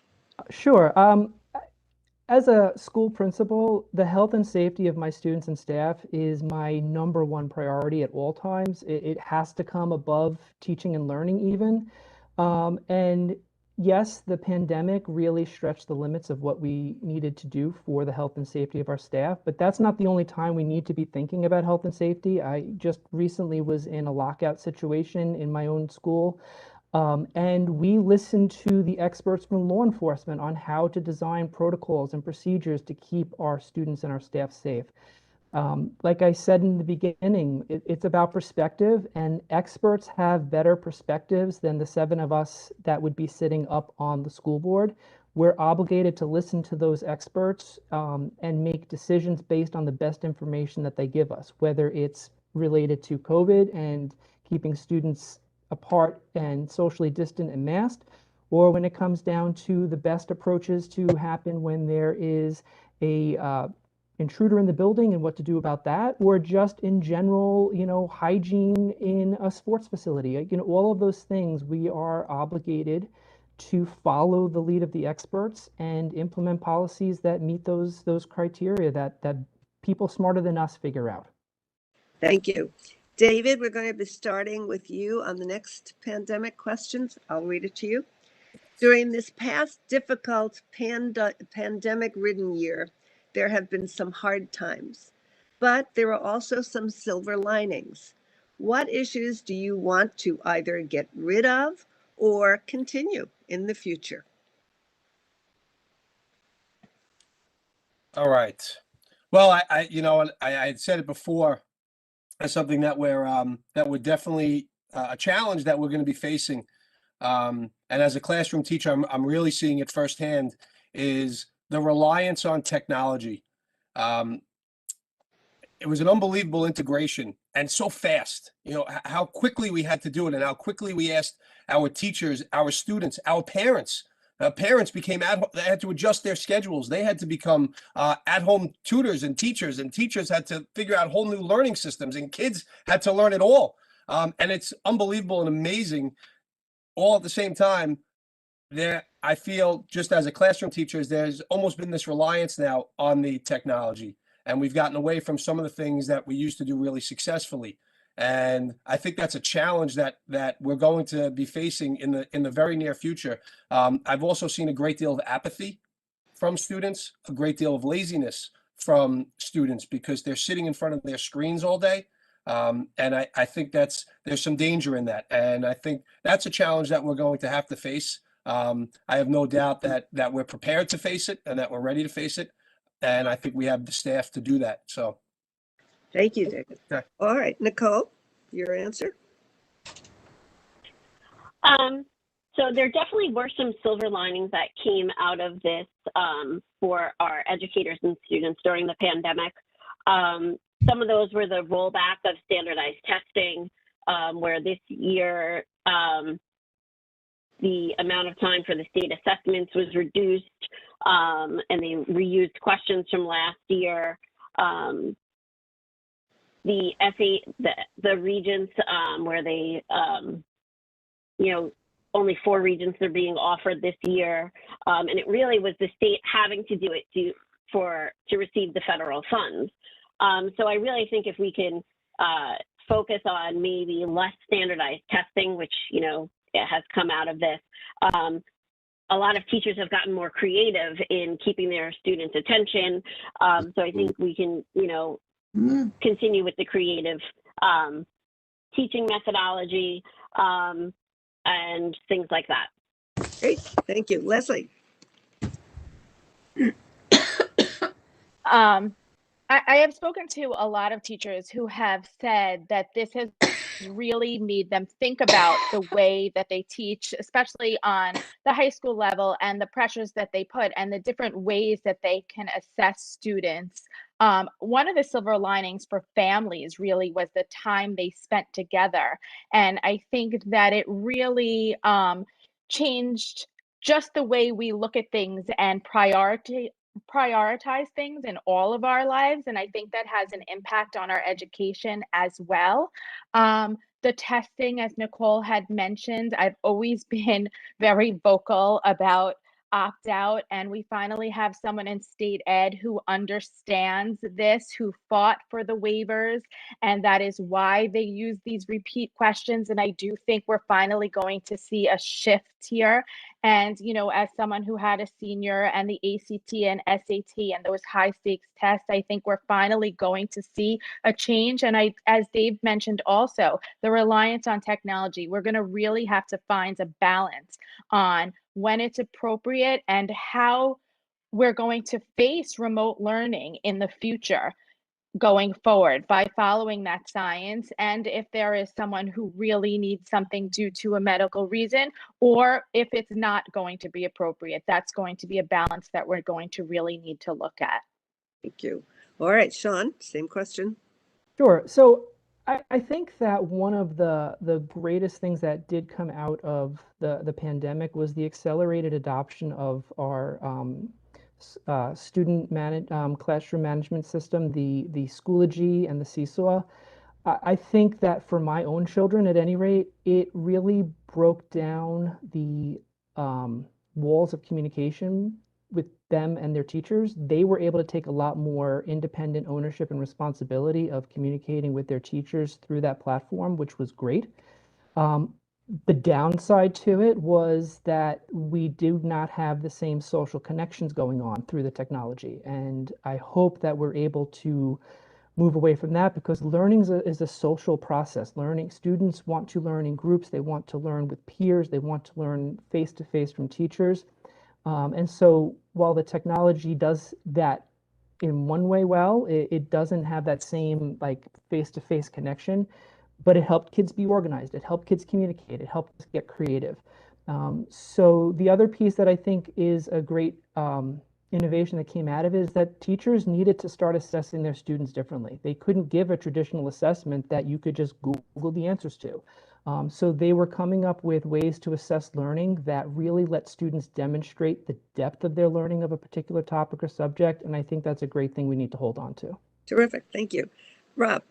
Sure. As a school principal, the health and safety of my students and staff is my number one priority at all times. It has to come above teaching and learning even. And yes, the pandemic really stretched the limits of what we needed to do for the health and safety of our staff, but that's not the only time we need to be thinking about health and safety. I just recently was in a lockout situation in my own school. And we listened to the experts from law enforcement on how to design protocols and procedures to keep our students and our staff safe. Like I said in the beginning, it's about perspective, and experts have better perspectives than the 7 of us that would be sitting up on the school board. We're obligated to listen to those experts and make decisions based on the best information that they give us, whether it's related to COVID and keeping students apart and socially distant and masked, or when it comes down to the best approaches to happen when there is a intruder in the building and what to do about that, or just in general, hygiene in a sports facility. All of those things we are obligated to follow the lead of the experts and implement policies that meet those criteria that people smarter than us figure out. Thank you. David, we're going to be starting with you on the next pandemic questions. I'll read it to you. During this past difficult pandemic-ridden year, there have been some hard times, but there are also some silver linings. What issues do you want to either get rid of or continue in the future? All right. Well, I had said it before as something that we're definitely a challenge that we're going to be facing. And as a classroom teacher, I'm really seeing it firsthand is the reliance on technology. It was an unbelievable integration and so fast, how quickly we had to do it and how quickly we asked our teachers, our students, our parents. Parents became they had to adjust their schedules. They had to become at-home tutors and teachers had to figure out whole new learning systems, and kids had to learn it all. And it's unbelievable and amazing. All at the same time, I feel just as a classroom teacher, there's almost been this reliance now on the technology, and we've gotten away from some of the things that we used to do really successfully. And I think that's a challenge that we're going to be facing in the very near future. I've also seen a great deal of apathy from students, a great deal of laziness from students because they're sitting in front of their screens all day. And I think there's some danger in that. And I think that's a challenge that we're going to have to face. I have no doubt that we're prepared to face it and that we're ready to face it. And I think we have the staff to do that. So. Thank you, David. Okay. All right, Nicole, your answer? So there definitely were some silver linings that came out of this for our educators and students during the pandemic. Some of those were the rollback of standardized testing, where this year the amount of time for the state assessments was reduced, and they reused questions from last year. The regions where they, only 4 regions are being offered this year, and it really was the state having to do it to receive the federal funds. So I really think if we can focus on maybe less standardized testing, which it has come out of this. A lot of teachers have gotten more creative in keeping their students' attention. So I think we can, continue with the creative teaching methodology and things like that. Great, thank you. Leslie? I have spoken to a lot of teachers who have said that this has really made them think about the way that they teach, especially on the high school level, and the pressures that they put and the different ways that they can assess students. One of the silver linings for families really was the time they spent together. And I think that it really changed just the way we look at things and prioritize things in all of our lives, and I think that has an impact on our education as well. The testing, as Nicole had mentioned, I've always been very vocal about opt out, and we finally have someone in state ed who understands this, who fought for the waivers, and that is why they use these repeat questions. And I do think we're finally going to see a shift here. And, as someone who had a senior and the ACT and SAT and those high stakes tests, I think we're finally going to see a change. And as Dave mentioned also, the reliance on technology, we're going to really have to find a balance on when it's appropriate and how we're going to face remote learning in the future going forward by following that science. And if there is someone who really needs something due to a medical reason, or if it's not going to be appropriate, that's going to be a balance that we're going to really need to look at. Thank you. All right, Sean, same question. Sure. So I think that one of the greatest things that did come out of the pandemic was the accelerated adoption of our classroom management system, the Schoology and the Seesaw. I think that for my own children, at any rate, it really broke down the walls of communication with them and their teachers, they were able to take a lot more independent ownership and responsibility of communicating with their teachers through that platform, which was great. The downside to it was that we do not have the same social connections going on through the technology. And I hope that we're able to move away from that, because learning is a social process. Students want to learn in groups, they want to learn with peers, they want to learn face-to-face from teachers. And so while the technology does that in one way well, it doesn't have that same like face-to-face connection, but it helped kids be organized, it helped kids communicate, it helped us get creative. So the other piece that I think is a great innovation that came out of it is that teachers needed to start assessing their students differently. They couldn't give a traditional assessment that you could just Google the answers to. So they were coming up with ways to assess learning that really let students demonstrate the depth of their learning of a particular topic or subject. And I think that's a great thing we need to hold on to. Terrific. Thank you. Rob.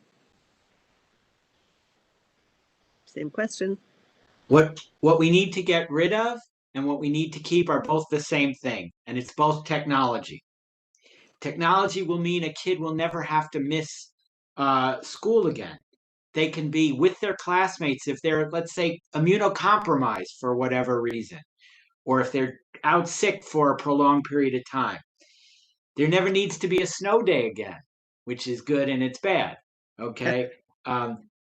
Same question. What we need to get rid of and what we need to keep are both the same thing, and it's both technology. Technology will mean a kid will never have to miss school again. They can be with their classmates if they're, let's say, immunocompromised for whatever reason, or if they're out sick for a prolonged period of time. There never needs to be a snow day again, which is good and it's bad. Okay.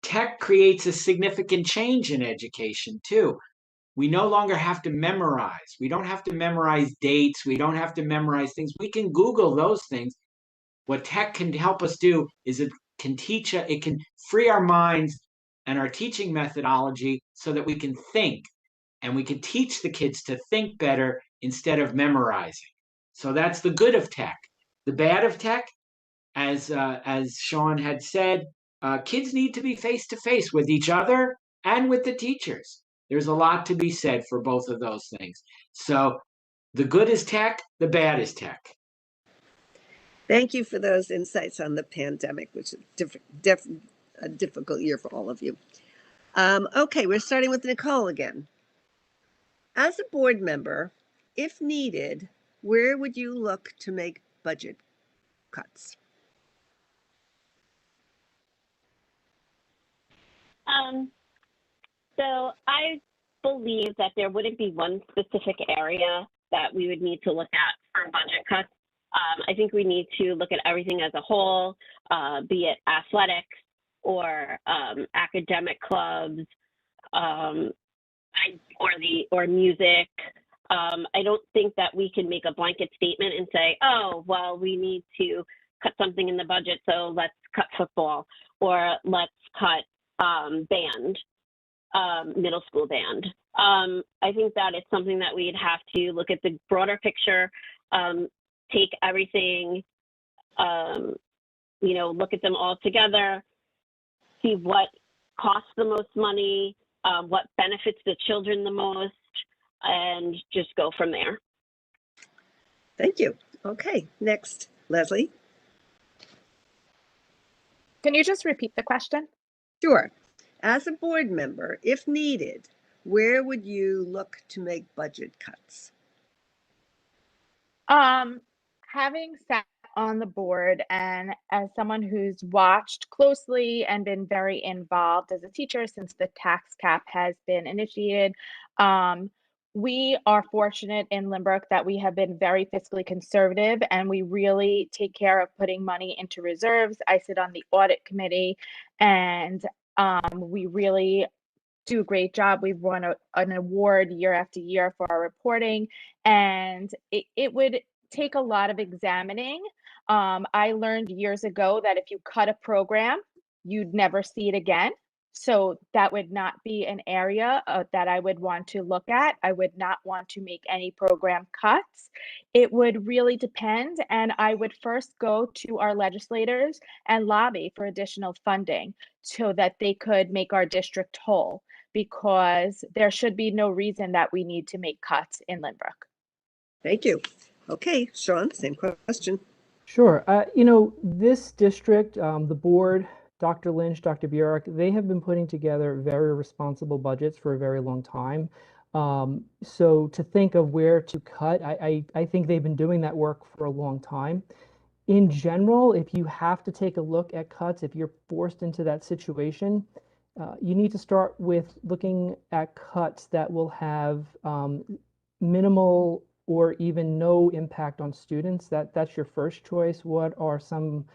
Tech creates a significant change in education too. We no longer have to memorize. We don't have to memorize dates. We don't have to memorize things. We can Google those things. What tech can help us do is it can it can free our minds and our teaching methodology so that we can think, and we can teach the kids to think better instead of memorizing. So that's the good of tech. The bad of tech, as Sean had said, kids need to be face to face with each other and with the teachers. There's a lot to be said for both of those things. So the good is tech, the bad is tech. Thank you for those insights on the pandemic, which is a difficult year for all of you. Okay, we're starting with Nicole again. As a board member, if needed, where would you look to make budget cuts? So I believe that there wouldn't be one specific area that we would need to look at for budget cuts. I think we need to look at everything as a whole, be it athletics or academic clubs, or music. I don't think that we can make a blanket statement and say, oh, well, we need to cut something in the budget, so let's cut football, or let's cut band, middle school band. I think that it's something that we'd have to look at the broader picture, take everything, look at them all together, see what costs the most money, what benefits the children the most, and just go from there. Thank you. Okay, next, Leslie. Can you just repeat the question? Sure. As a board member, if needed, where would you look to make budget cuts? Having sat on the board and as someone who's watched closely and been very involved as a teacher since the tax cap has been initiated, we are fortunate in Limbrook that we have been very fiscally conservative and we really take care of putting money into reserves. I sit on the audit committee and we really do a great job. We've won an award year after year for our reporting, and it would take a lot of examining. I learned years ago that if you cut a program, you'd never see it again. So that would not be an area that I would want to look at. I would not want to make any program cuts. It would really depend, and I would first go to our legislators and lobby for additional funding so that they could make our district whole, because there should be no reason that we need to make cuts in Lynbrook. Thank you. Okay, Sean, same question. Sure. This district, the board, Dr. Lynch, Dr. Burek, they have been putting together very responsible budgets for a very long time. So to think of where to cut, I think they've been doing that work for a long time. In general, if you have to take a look at cuts, if you're forced into that situation, you need to start with looking at cuts that will have minimal or even no impact on students. That's your first choice. What are some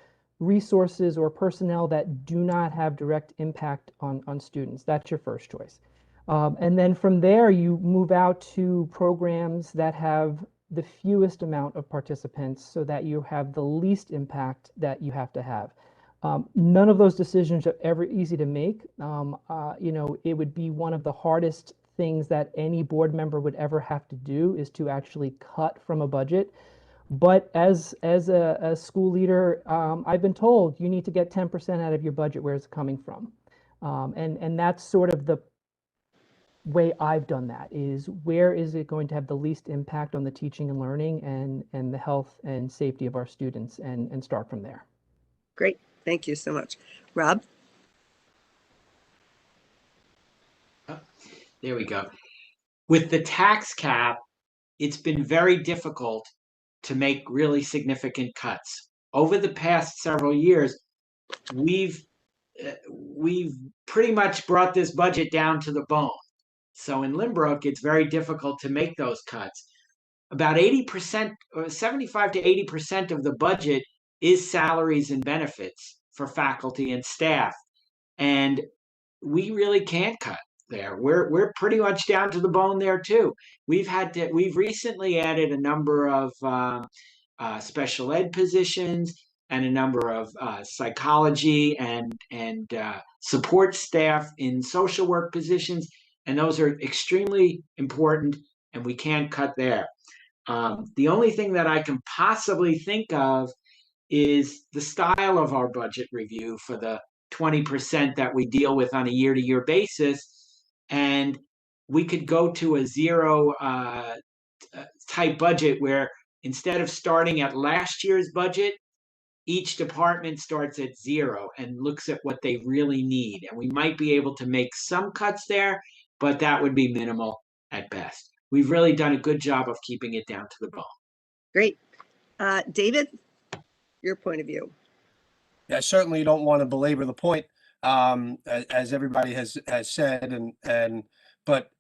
resources or personnel that do not have direct impact on students? That's your first choice. And then from there, you move out to programs that have the fewest amount of participants so that you have the least impact that you have to have. None of those decisions are ever easy to make. It would be one of the hardest things that any board member would ever have to do is to actually cut from a budget. But as a school leader, I've been told you need to get 10% out of your budget where it's coming from. And that's sort of the way I've done that is where is it going to have the least impact on the teaching and learning and the health and safety of our students and start from there. Great. Thank you so much. Rob? There we go. With the tax cap, it's been very difficult to make really significant cuts. Over the past several years, we've pretty much brought this budget down to the bone. So in Lynbrook, it's very difficult to make those cuts. About 80% or 75 to 80% of the budget is salaries and benefits for faculty and staff. And we really can't cut there. We're pretty much down to the bone there too. We've recently added a number of special ed positions and a number of psychology and support staff in social work positions, and those are extremely important, and we can't cut there. The only thing that I can possibly think of is the style of our budget review for the 20% that we deal with on a year-to-year basis, and we could go to a zero type budget where instead of starting at last year's budget, each department starts at zero and looks at what they really need. And we might be able to make some cuts there, but that would be minimal at best. We've really done a good job of keeping it down to the bone. Great. David, your point of view. Yeah, I certainly don't want to belabor the point, as everybody has said, but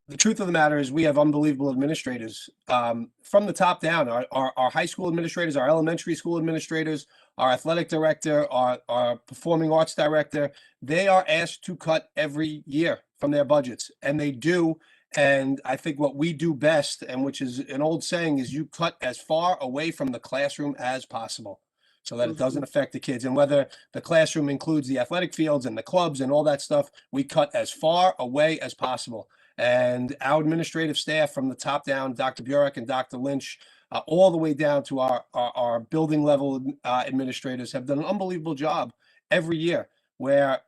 the truth of the matter is we have unbelievable administrators from the top down. Our high school administrators, our elementary school administrators, our athletic director, our performing arts director, they are asked to cut every year from their budgets, and they do. And I think what we do best, and which is an old saying, is you cut as far away from the classroom as possible so that it doesn't affect the kids. And whether the classroom includes the athletic fields and the clubs and all that stuff, we cut as far away as possible. And our administrative staff from the top down, Dr. Burek and Dr. Lynch, all the way down to our building level administrators have done an unbelievable job every year where,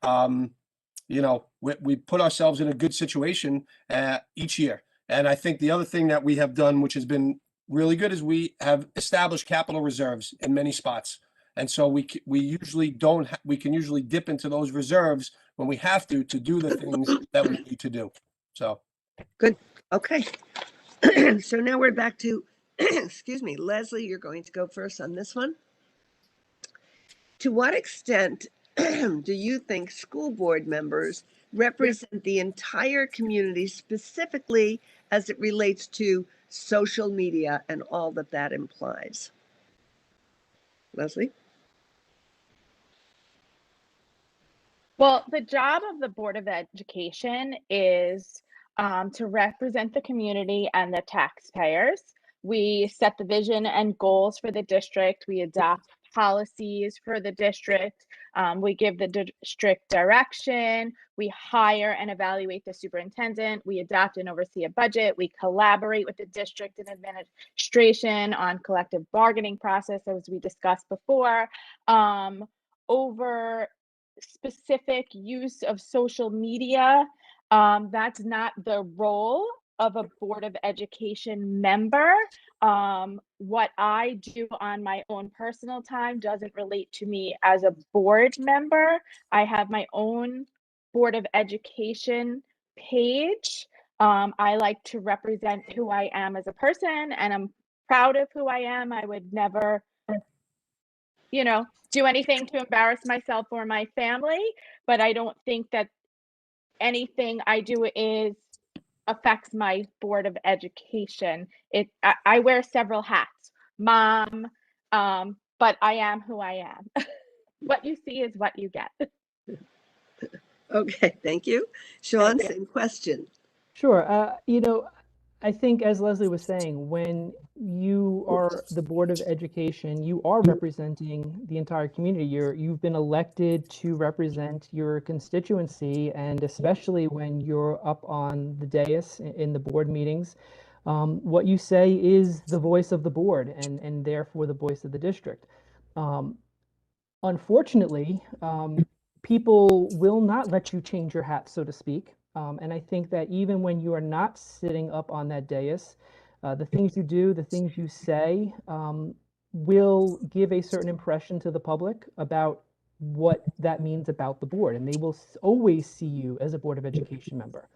we put ourselves in a good situation each year. And I think the other thing that we have done, which has been really good, is we have established capital reserves in many spots. And so we usually we can usually dip into those reserves when we have to do the things that we need to do. So good. Okay. So now we're back to, excuse me, Leslie, you're going to go first on this one. To what extent do you think school board members represent the entire community, specifically as it relates to social media and all that implies? Leslie? Well, the job of the Board of Education is to represent the community and the taxpayers. We set the vision and goals for the district. We adopt policies for the district. We give the district direction. We hire and evaluate the superintendent. We adopt and oversee a budget. We collaborate with the district and administration on collective bargaining process, as we discussed before. Over specific use of social media, that's not the role of a Board of Education member. What I do on my own personal time doesn't relate to me as a board member. I have my own Board of Education page I like to represent who I am as a person, and I'm proud of who I am. I would never, do anything to embarrass myself or my family, but I don't think that anything I do affects my Board of Education. I wear several hats, mom, but I am who I am. What you see is what you get. Okay, thank you. Sean, Thank you. same question. Sure. I think as Leslie was saying, when you are the Board of Education, you are representing the entire community. You've been elected to represent your constituency, and especially when you're up on the dais in the board meetings, what you say is the voice of the board and therefore the voice of the district. Unfortunately, people will not let you change your hat, so to speak. And I think that even when you are not sitting up on that dais, the things you do, the things you say, will give a certain impression to the public about what that means about the board. And they will always see you as a Board of Education member.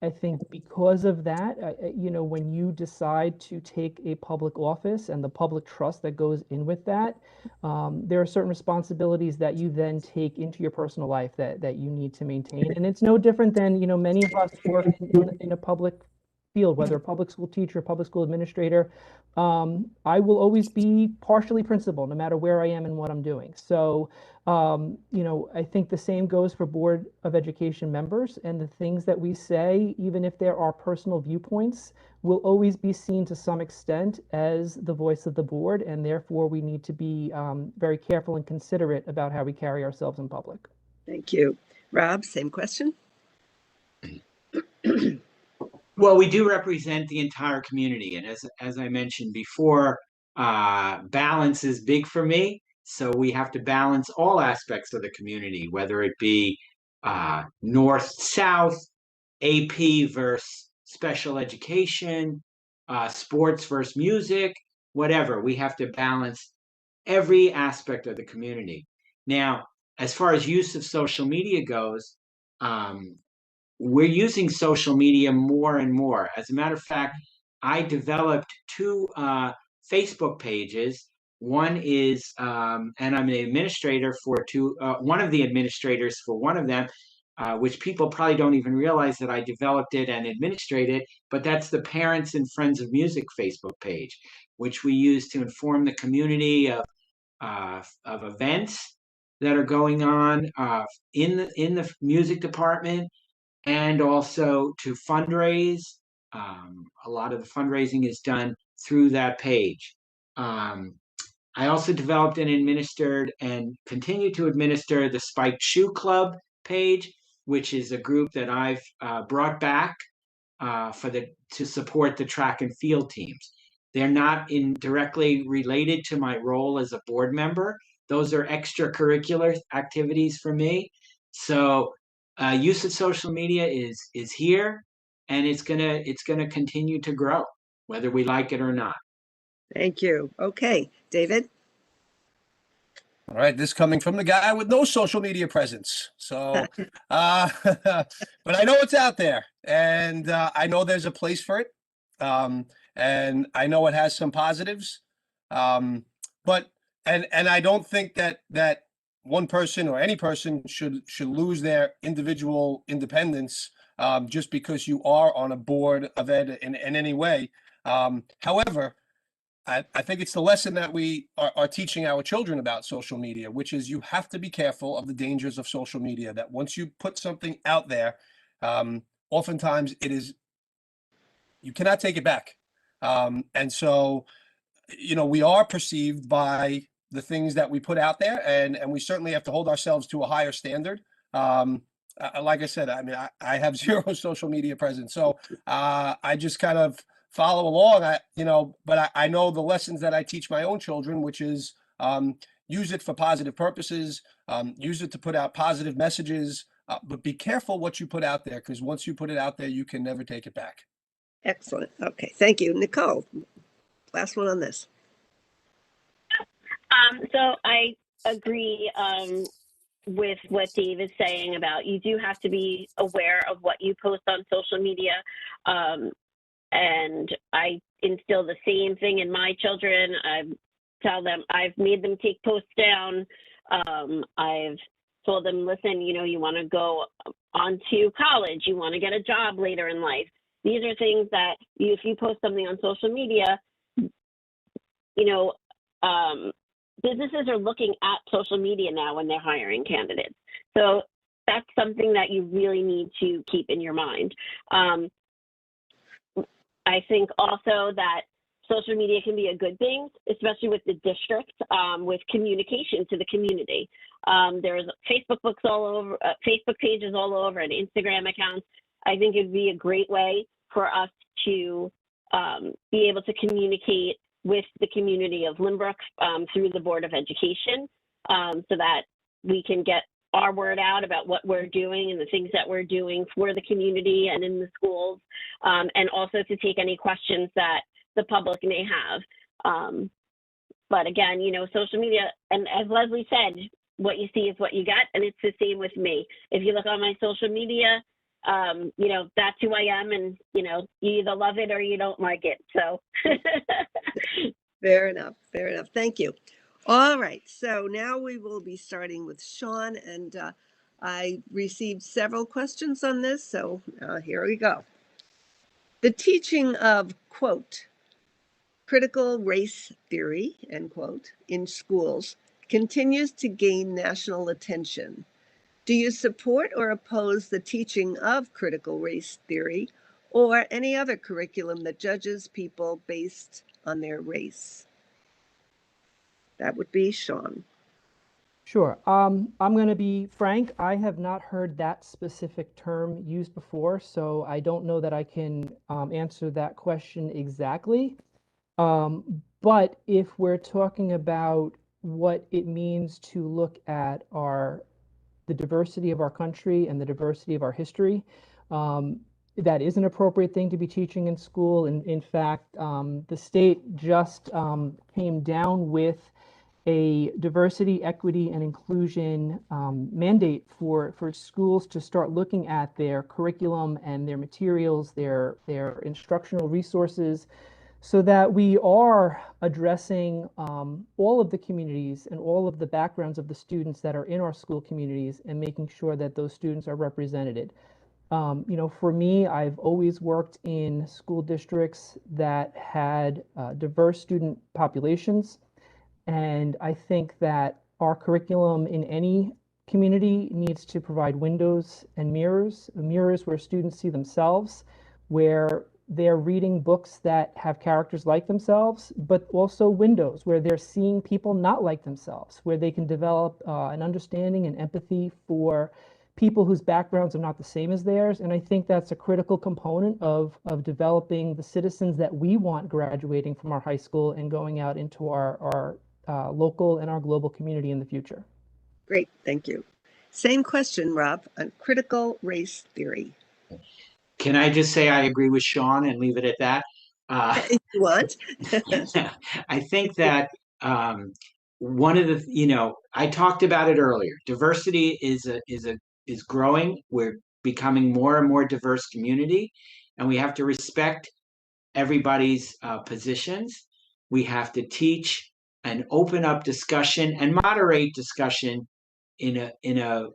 I think because of that, when you decide to take a public office and the public trust that goes in with that, there are certain responsibilities that you then take into your personal life that you need to maintain. And it's no different than, many of us work in a public field, whether a public school teacher, public school administrator. I will always be partially principal, no matter where I am and what I'm doing. So, I think the same goes for Board of Education members, and the things that we say, even if there are personal viewpoints, will always be seen to some extent as the voice of the board, and therefore we need to be very careful and considerate about how we carry ourselves in public. Thank you. Rob, same question. Well, we do represent the entire community, and as I mentioned before, balance is big for me. So we have to balance all aspects of the community, whether it be north, south, AP versus special education, sports versus music, whatever. We have to balance every aspect of the community. Now, as far as use of social media goes, we're using social media more and more. As a matter of fact, I developed two Facebook pages. One is, and I'm an administrator for two, one of the administrators for one of them, which people probably don't even realize that I developed it and administrated, but that's the Parents and Friends of Music Facebook page, which we use to inform the community of events that are going on in the music department, and also to fundraise. A lot of the fundraising is done through that page. I also developed and administered and continue to administer the Spiked Shoe Club page, which is a group that I've brought back to support the track and field teams. They're not directly related to my role as a board member. Those are extracurricular activities for me. So use of social media is here, and it's gonna continue to grow, whether we like it or not. Thank you. Okay, David. All right, this coming from the guy with no social media presence. So, but I know it's out there, and I know there's a place for it, and I know it has some positives. But I don't think that one person or any person should lose their individual independence just because you are on a board of ed in any way. However, I think it's the lesson that we are teaching our children about social media, which is you have to be careful of the dangers of social media, that once you put something out there, oftentimes you cannot take it back. And so, we are perceived by the things that we put out there, and we certainly have to hold ourselves to a higher standard. Like I said, I mean, I have zero social media presence, so I just kind of follow along. But I know the lessons that I teach my own children, which is use it for positive purposes, use it to put out positive messages, but be careful what you put out there, because once you put it out there, you can never take it back. Excellent. Okay, thank you. Nicole, last one on this. So I agree with what Dave is saying about you do have to be aware of what you post on social media. And I instill the same thing in my children. I tell them, I've made them take posts down. I've told them, listen, you know, you want to go on to college, you want to get a job later in life. These are things that if you post something on social media, you know, businesses are looking at social media now when they're hiring candidates. So that's something that you really need to keep in your mind. I think also that social media can be a good thing, especially with the district, with communication to the community. There's Facebook books all over, Facebook pages all over, and Instagram accounts. I think it'd be a great way for us to be able to communicate with the community of Lynbrook through the Board of Education, so that we can get our word out about what we're doing and the things that we're doing for the community and in the schools, and also to take any questions that the public may have. But again, you know, social media, and as Leslie said, what you see is what you get, and it's the same with me. If you look on my social media, you know, that's who I am, and, you know, you either love it or you don't like it, so. Fair enough. Fair enough. Thank you. All right. So now we will be starting with Sean, and I received several questions on this. So here we go. The teaching of, quote, critical race theory, end quote, in schools continues to gain national attention. Do you support or oppose the teaching of critical race theory or any other curriculum that judges people based on their race? That would be Sean. Sure. I'm going to be frank. I have not heard that specific term used before, so I don't know that I can answer that question exactly. But if we're talking about what it means to look at the diversity of our country and the diversity of our history, that is an appropriate thing to be teaching in school. And in fact, the state just came down with a diversity, equity, and inclusion mandate for schools to start looking at their curriculum and their materials, their instructional resources, so that we are addressing all of the communities and all of the backgrounds of the students that are in our school communities and making sure that those students are represented. You know, for me, I've always worked in school districts that had diverse student populations. And I think that our curriculum in any community needs to provide windows and mirrors where students see themselves, where they're reading books that have characters like themselves, but also windows where they're seeing people not like themselves, where they can develop an understanding and empathy for people whose backgrounds are not the same as theirs. And I think that's a critical component of developing the citizens that we want graduating from our high school and going out into our local and our global community in the future. Great, thank you. Same question, Rob, on critical race theory. Can I just say I agree with Sean and leave it at that? If you want. I think that one of the, you know, I talked about it earlier. Diversity is growing. We're becoming more and more diverse community, and we have to respect everybody's positions. We have to teach and open up discussion and moderate discussion in a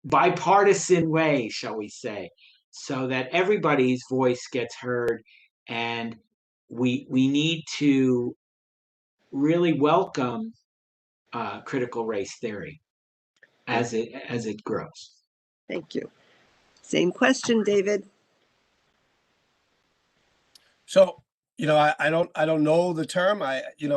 bipartisan way, shall we say, so that everybody's voice gets heard. And we need to really welcome critical race theory as it grows. Thank you. Same question, David. So, you know, I don't know the term. I mean,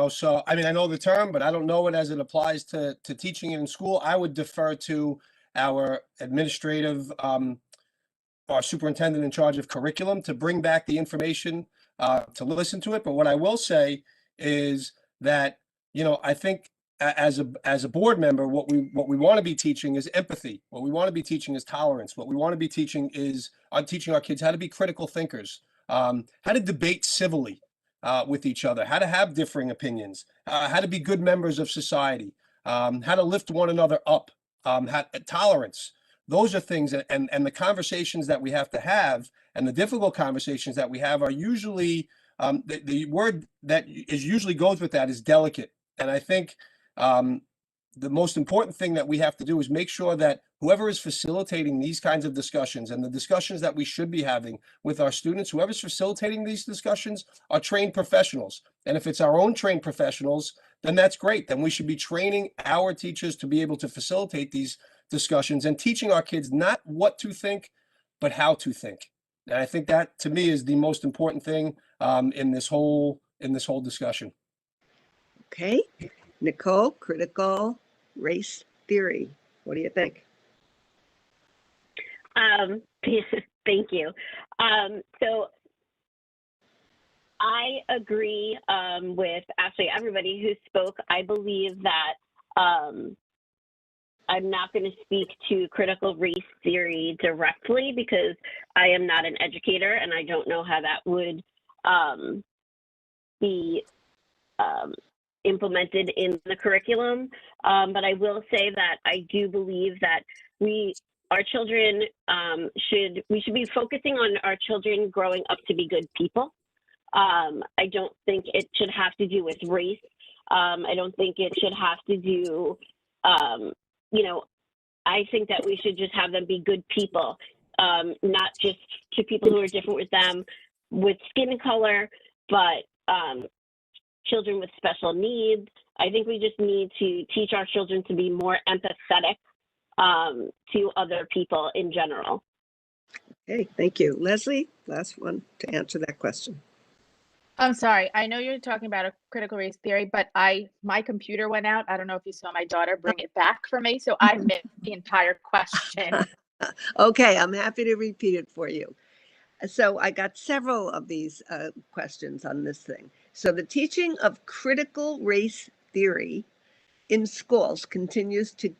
I know the term, but I don't know it as it applies to teaching it in school. I would defer to our administrative, our superintendent in charge of curriculum to bring back the information, to listen to it. But what I will say is that, you know, I think as a board member, what we want to be teaching is empathy. What we want to be teaching is tolerance. What we want to be teaching is teaching our kids how to be critical thinkers, how to debate civilly with each other, how to have differing opinions, how to be good members of society, how to lift one another up. tolerance. Those are things, and the conversations that we have to have, and the difficult conversations that we have are usually, the word that is usually goes with that is delicate. And I think the most important thing that we have to do is make sure that whoever is facilitating these kinds of discussions and the discussions that we should be having with our students, whoever's facilitating these discussions are trained professionals. And if it's our own trained professionals, then that's great. Then we should be training our teachers to be able to facilitate these discussions and teaching our kids not what to think, but how to think. And I think that, to me, is the most important thing in this whole discussion. Okay. Nicole, critical race theory. What do you think? Thank you. So I agree with actually everybody who spoke. I believe that I'm not going to speak to critical race theory directly because I am not an educator and I don't know how that would be implemented in the curriculum. But I will say that I do believe that our children we should be focusing on our children growing up to be good people. I don't think it should have to do with race. I don't think it should have to do, I think that we should just have them be good people, not just to people who are different with them with skin color, but children with special needs. I think we just need to teach our children to be more empathetic to other people in general. Okay, thank you. Leslie, last one to answer that question. I'm sorry. I know you're talking about a critical race theory, but my computer went out. I don't know if you saw my daughter bring it back for me, so I missed the entire question. Okay, I'm happy to repeat it for you. So I got several of these questions on this thing. So the teaching of critical race theory in schools continues to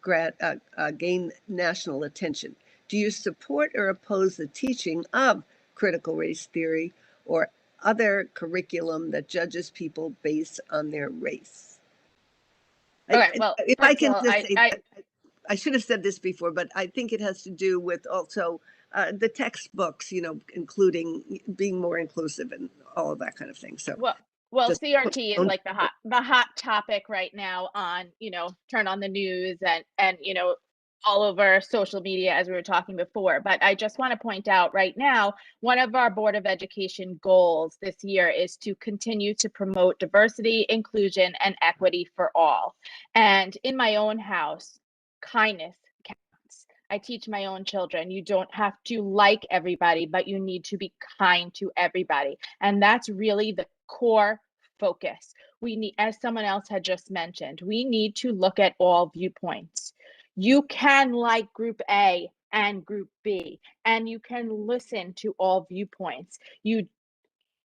gain national attention. Do you support or oppose the teaching of critical race theory or other curriculum that judges people based on their race? Okay, well, if I can all, just say, I should have said this before, but I think it has to do with also the textbooks, including being more inclusive and all of that kind of thing. So well, CRT is like the hot topic right now on, turn on the news and all over social media, as we were talking before. But I just want to point out right now, one of our Board of Education goals this year is to continue to promote diversity, inclusion, and equity for all. And in my own house, kindness counts. I teach my own children, you don't have to like everybody, but you need to be kind to everybody. And that's really the core focus. We need, as someone else had just mentioned, we need to look at all viewpoints. You can like group A and group B, and you can listen to all viewpoints. You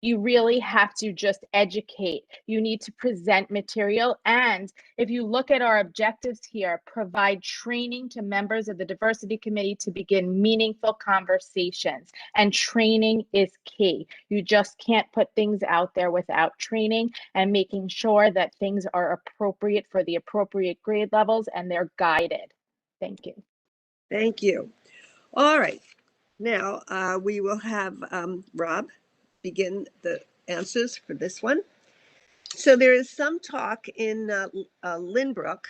really have to just educate. You need to present material. And if you look at our objectives here, provide training to members of the diversity committee to begin meaningful conversations. And training is key. You just can't put things out there without training and making sure that things are appropriate for the appropriate grade levels and they're guided. Thank you. Thank you. All right. Now we will have Rob begin the answers for this one. So there is some talk in Lynbrook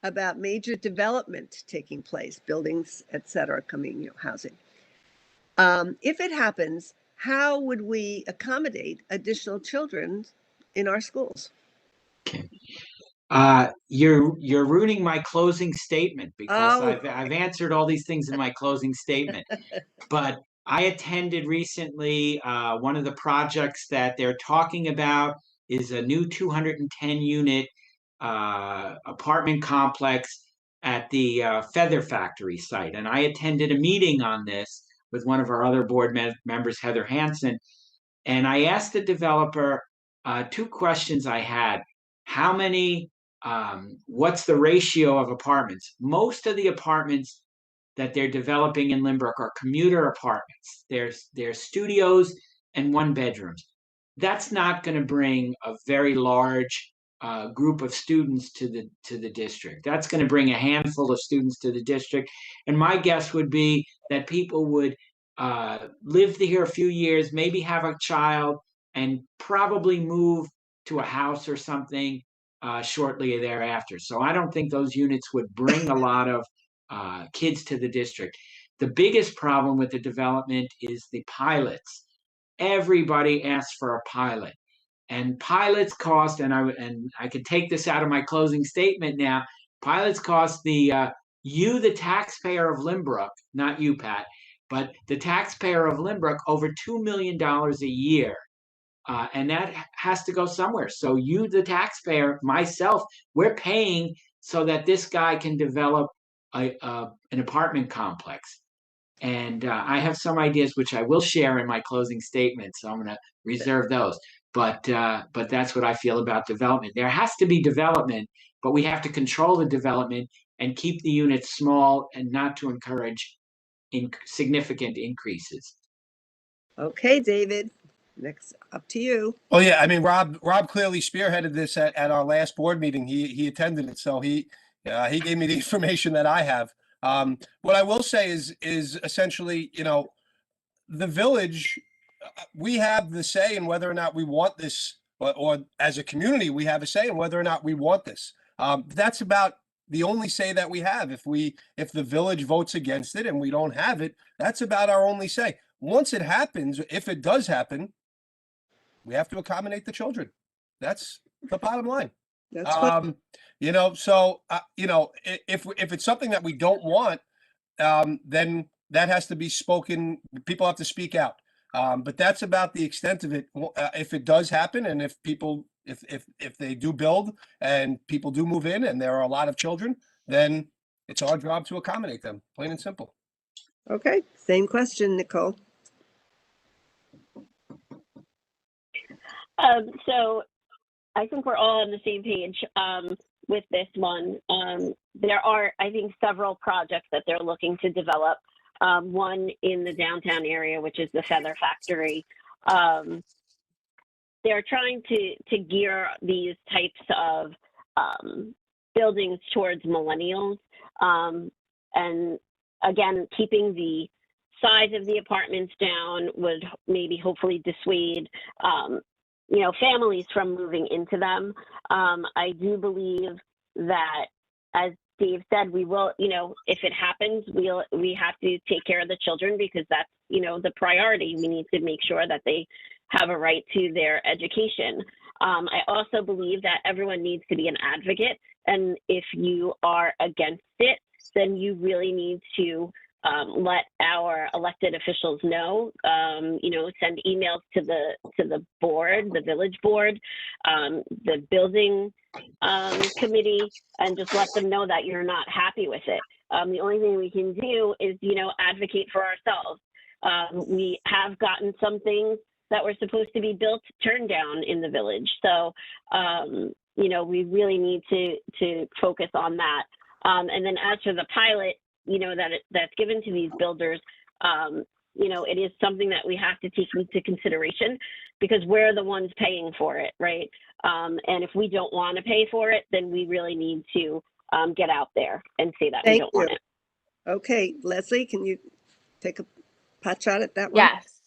about major development taking place, buildings, etc., coming, housing. If it happens, how would we accommodate additional children in our schools? Okay. You're ruining my closing statement because I've answered all these things in my closing statement. But I attended recently one of the projects that they're talking about is a new 210 unit apartment complex at the Feather Factory site. And I attended a meeting on this with one of our other board members, Heather Hansen. And I asked the developer two questions I had. How many, what's the ratio of apartments? Most of the apartments that they're developing in Lynbrook are commuter apartments. They're studios and one bedrooms. That's not going to bring a very large group of students to the district. That's going to bring a handful of students to the district, and my guess would be that people would live here a few years, maybe have a child, and probably move to a house or something shortly thereafter. So I don't think those units would bring a lot of kids to the district. The biggest problem with the development is the pilots. Everybody asks for a pilot, and pilots cost, and I could take this out of my closing statement now. Pilots cost the taxpayer of Lynbrook, not you, Pat, but the taxpayer of Lynbrook, over $2 million a year. And that has to go somewhere. So you, the taxpayer, myself, we're paying so that this guy can develop an apartment complex. And I have some ideas which I will share in my closing statement, so I'm going to reserve those. But that's what I feel about development. There has to be development, but we have to control the development and keep the units small and not to encourage significant increases. Okay, David, next up to you. Oh yeah, I mean, Rob clearly spearheaded this at our last board meeting. He attended it, so he gave me the information that I have. What I will say is essentially, the village, we have the say in whether or not we want this, or as a community, we have a say in whether or not we want this. That's about the only say that we have. If the village votes against it and we don't have it, that's about our only say. Once it happens, if it does happen, we have to accommodate the children. That's the bottom line. That's fine. So if it's something that we don't want, then that has to be spoken. People have to speak out. But that's about the extent of it. If it does happen, and if they do build and people do move in, and there are a lot of children, then it's our job to accommodate them, plain and simple. Okay, same question, Nicole. So I think we're all on the same page with this one. There are, I think, several projects that they're looking to develop. One in the downtown area, which is the Feather Factory. They're trying to gear these types of buildings towards millennials. And again, keeping the size of the apartments down would maybe hopefully dissuade families from moving into them. I do believe that, as Dave said, we will, if it happens, we have to take care of the children, because that's, the priority. We need to make sure that they have a right to their education. I also believe that everyone needs to be an advocate. And if you are against it, then you really need to let our elected officials know, send emails to the board, the village board, the building committee, and just let them know that you're not happy with it. The only thing we can do is, advocate for ourselves. We have gotten some things that were supposed to be built turned down in the village. So, we really need to focus on that. And then as for the pilot, that's given to these builders, it is something that we have to take into consideration, because we're the ones paying for it, right? And if we don't want to pay for it, then we really need to get out there and say that we don't want it. Okay, Leslie, can you take a pot shot at that one? Yes.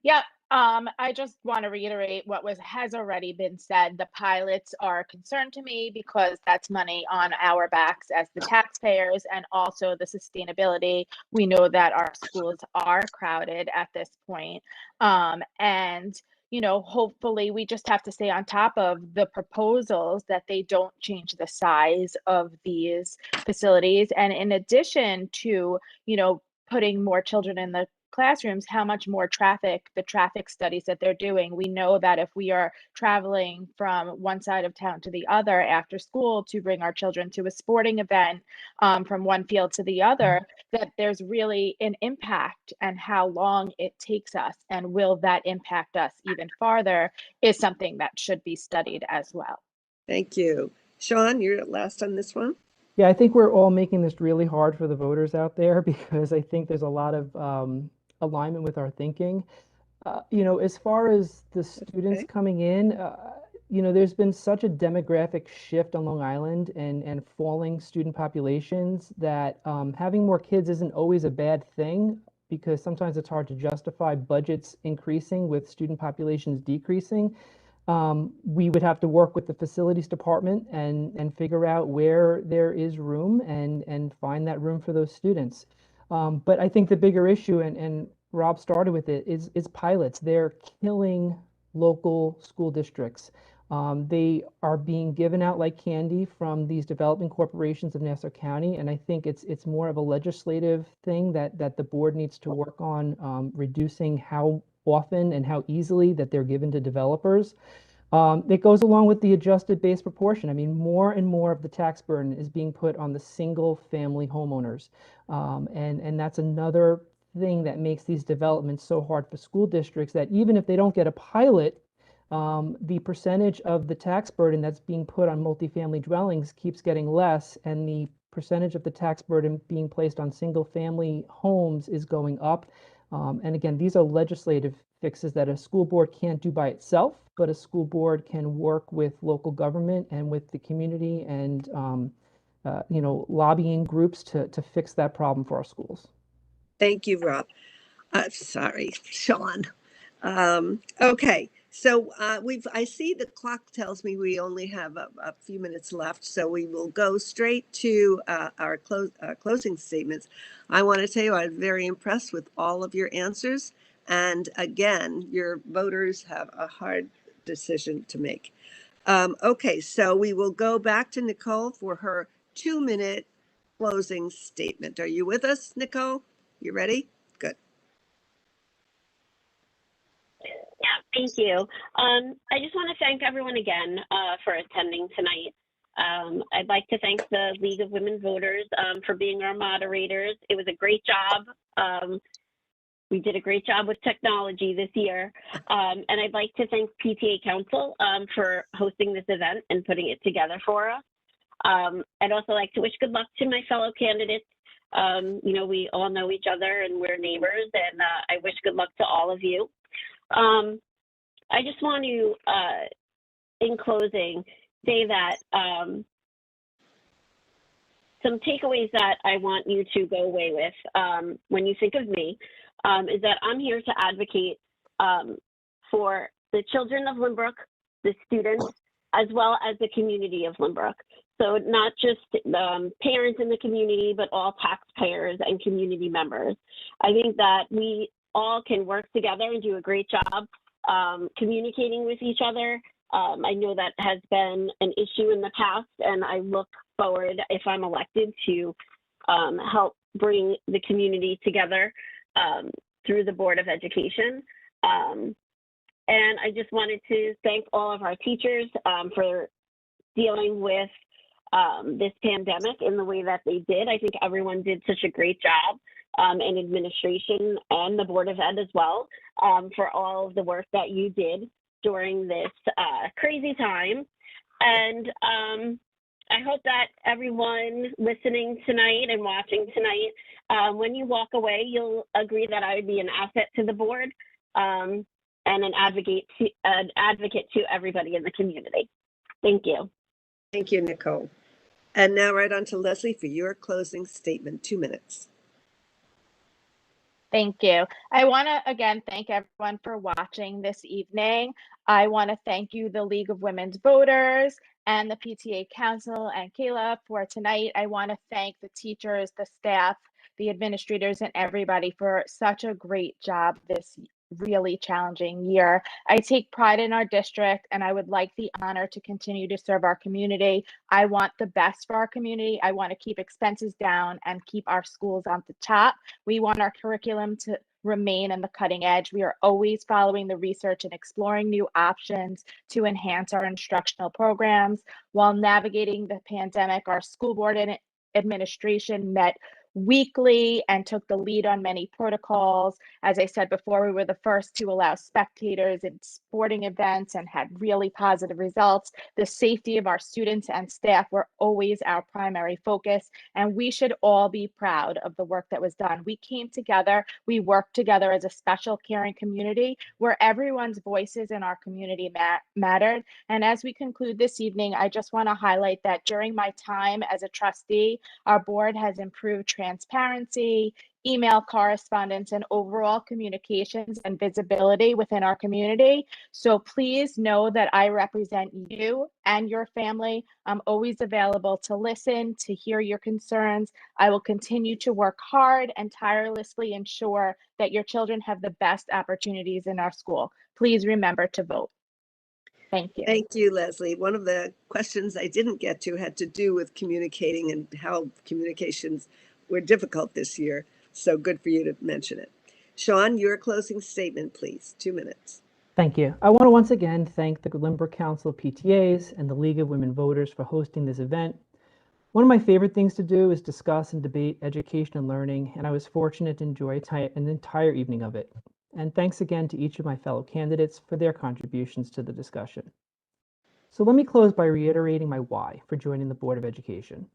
Yep. I just want to reiterate what has already been said. The pilots are a concern to me because that's money on our backs as the taxpayers, and also the sustainability. We know that our schools are crowded at this point. And hopefully we just have to stay on top of the proposals that they don't change the size of these facilities. And in addition to, putting more children in the classrooms, how much more the traffic studies that they're doing. We know that if we are traveling from one side of town to the other after school to bring our children to a sporting event, from one field to the other, that there's really an impact, and how long it takes us, and will that impact us even farther, is something that should be studied as well. Thank you. Sean, you're last on this one. Yeah, I think we're all making this really hard for the voters out there, because I think there's a lot of alignment with our thinking. As far as the students coming in, there's been such a demographic shift on Long Island and falling student populations that having more kids isn't always a bad thing, because sometimes it's hard to justify budgets increasing with student populations decreasing. We would have to work with the facilities department and figure out where there is room and find that room for those students. But I think the bigger issue, and Rob started with it, is pilots. They're killing local school districts. They are being given out like candy from these developing corporations of Nassau County, and I think it's more of a legislative thing that the board needs to work on, reducing how often and how easily that they're given to developers. It goes along with the adjusted base proportion. I mean, more and more of the tax burden is being put on the single family homeowners. And that's another thing that makes these developments so hard for school districts, that even if they don't get a pilot, the percentage of the tax burden that's being put on multifamily dwellings keeps getting less, and the percentage of the tax burden being placed on single family homes is going up. And again, these are legislative fixes that a school board can't do by itself, but a school board can work with local government and with the community and lobbying groups to fix that problem for our schools. Thank you, Rob. Sorry, Sean. Okay, so I see the clock tells me we only have a few minutes left, so we will go straight to our closing statements. I want to tell you I'm very impressed with all of your answers. And again, your voters have a hard decision to make. Okay, so we will go back to Nicole for her 2-minute closing statement. Are you with us, Nicole? You ready? Good. Yeah, thank you. I just want to thank everyone again for attending tonight. I'd like to thank the League of Women Voters for being our moderators. It was a great job. We did a great job with technology this year. And I'd like to thank PTA Council for hosting this event and putting it together for us. I'd also like to wish good luck to my fellow candidates. We all know each other and we're neighbors, and I wish good luck to all of you. I just want to, in closing, say that some takeaways that I want you to go away with when you think of me is that I'm here to advocate for the children of Lynbrook, the students, as well as the community of Lynbrook. So not just parents in the community, but all taxpayers and community members. I think that we all can work together and do a great job communicating with each other. I know that has been an issue in the past, and I look forward, if I'm elected, to help bring the community together through the Board of Education. And I just wanted to thank all of our teachers for dealing with this pandemic in the way that they did. I think everyone did such a great job, in administration and the Board of Ed as well, for all of the work that you did during this crazy time. And I hope that everyone listening tonight and watching tonight, when you walk away, you'll agree that I would be an asset to the board and an advocate to everybody in the community. Thank you. Thank you, Nicole. And now right on to Leslie for your closing statement, 2 minutes. Thank you. I want to again thank everyone for watching this evening. I want to thank you, the League of Women's Voters and the PTA Council and Kayla for tonight. I want to thank the teachers, the staff, the administrators, and everybody for such a great job this really challenging year. I take pride in our district, and I would like the honor to continue to serve our community. I want the best for our community. I want to keep expenses down and keep our schools on the top. We want our curriculum to remain on the cutting edge. We are always following the research and exploring new options to enhance our instructional programs. While navigating the pandemic, our school board and administration met weekly and took the lead on many protocols. As I said before, we were the first to allow spectators in sporting events and had really positive results. The safety of our students and staff were always our primary focus, and we should all be proud of the work that was done. We came together, we worked together as a special caring community where everyone's voices in our community mattered. And as we conclude this evening, I just want to highlight that during my time as a trustee, our board has improved transparency, email correspondence, and overall communications and visibility within our community. So please know that I represent you and your family. I'm always available to listen, to hear your concerns. I will continue to work hard and tirelessly ensure that your children have the best opportunities in our school. Please remember to vote. Thank you. Thank you, Leslie. One of the questions I didn't get to had to do with communicating and how communications were difficult this year. So good for you to mention it. Sean, your closing statement, please. 2 minutes. Thank you. I want to once again thank the Lynbrook Council of PTAs and the League of Women Voters for hosting this event. One of my favorite things to do is discuss and debate education and learning, and I was fortunate to enjoy an entire evening of it. And thanks again to each of my fellow candidates for their contributions to the discussion. So let me close by reiterating my why for joining the Board of Education.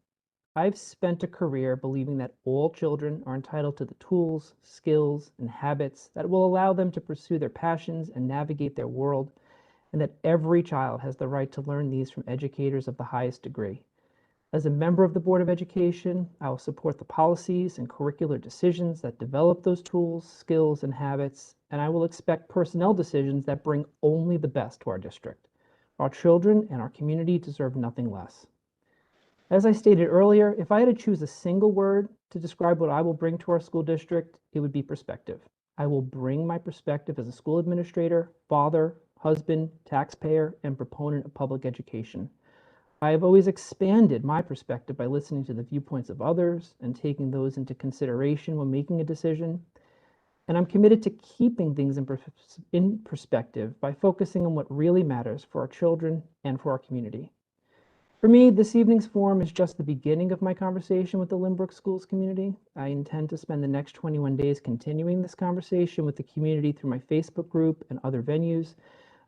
I've spent a career believing that all children are entitled to the tools, skills, and habits that will allow them to pursue their passions and navigate their world, and that every child has the right to learn these from educators of the highest degree. As a member of the Board of Education, I will support the policies and curricular decisions that develop those tools, skills, and habits, and I will expect personnel decisions that bring only the best to our district. Our children and our community deserve nothing less. As I stated earlier, if I had to choose a single word to describe what I will bring to our school district, it would be perspective. I will bring my perspective as a school administrator, father, husband, taxpayer, and proponent of public education. I have always expanded my perspective by listening to the viewpoints of others and taking those into consideration when making a decision. And I'm committed to keeping things in perspective by focusing on what really matters for our children and for our community. For me, this evening's forum is just the beginning of my conversation with the Lynbrook Schools community. I intend to spend the next 21 days continuing this conversation with the community through my Facebook group and other venues.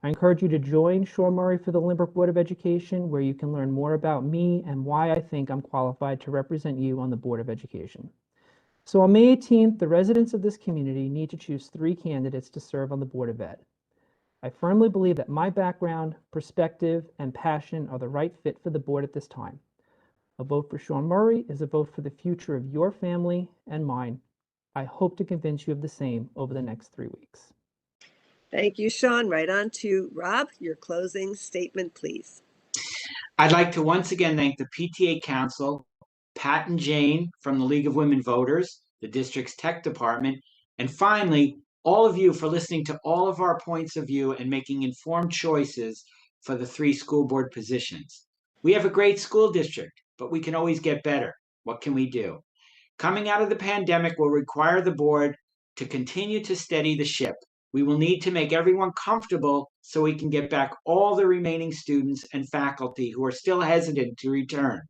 I encourage you to join Sean Murray for the Lynbrook Board of Education, where you can learn more about me and why I think I'm qualified to represent you on the Board of Education. So on May 18th, the residents of this community need to choose 3 candidates to serve on the Board of Ed. I firmly believe that my background, perspective, and passion are the right fit for the board at this time. A vote for Sean Murray is a vote for the future of your family and mine. I hope to convince you of the same over the next 3 weeks. Thank you, Sean. Right on to Rob. Your closing statement, please. I'd like to once again thank the PTA Council, Pat and Jane from the League of Women Voters, the district's tech department, and finally, all of you for listening to all of our points of view and making informed choices for the 3 school board positions. We have a great school district, but we can always get better. What can we do? Coming out of the pandemic will require the board to continue to steady the ship. We will need to make everyone comfortable so we can get back all the remaining students and faculty who are still hesitant to return.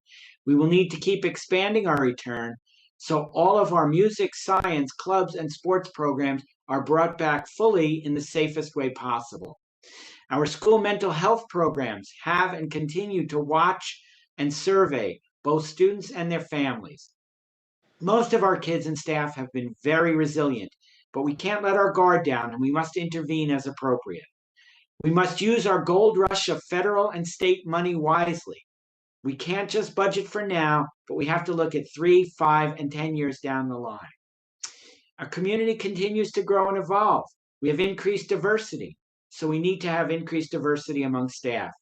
We will need to keep expanding our return so all of our music, science, clubs, and sports programs are brought back fully in the safest way possible. Our school mental health programs have and continue to watch and survey both students and their families. Most of our kids and staff have been very resilient, but we can't let our guard down and we must intervene as appropriate. We must use our gold rush of federal and state money wisely. We can't just budget for now, but we have to look at 3, 5, and 10 years down the line. Our community continues to grow and evolve. We have increased diversity, so we need to have increased diversity among staff.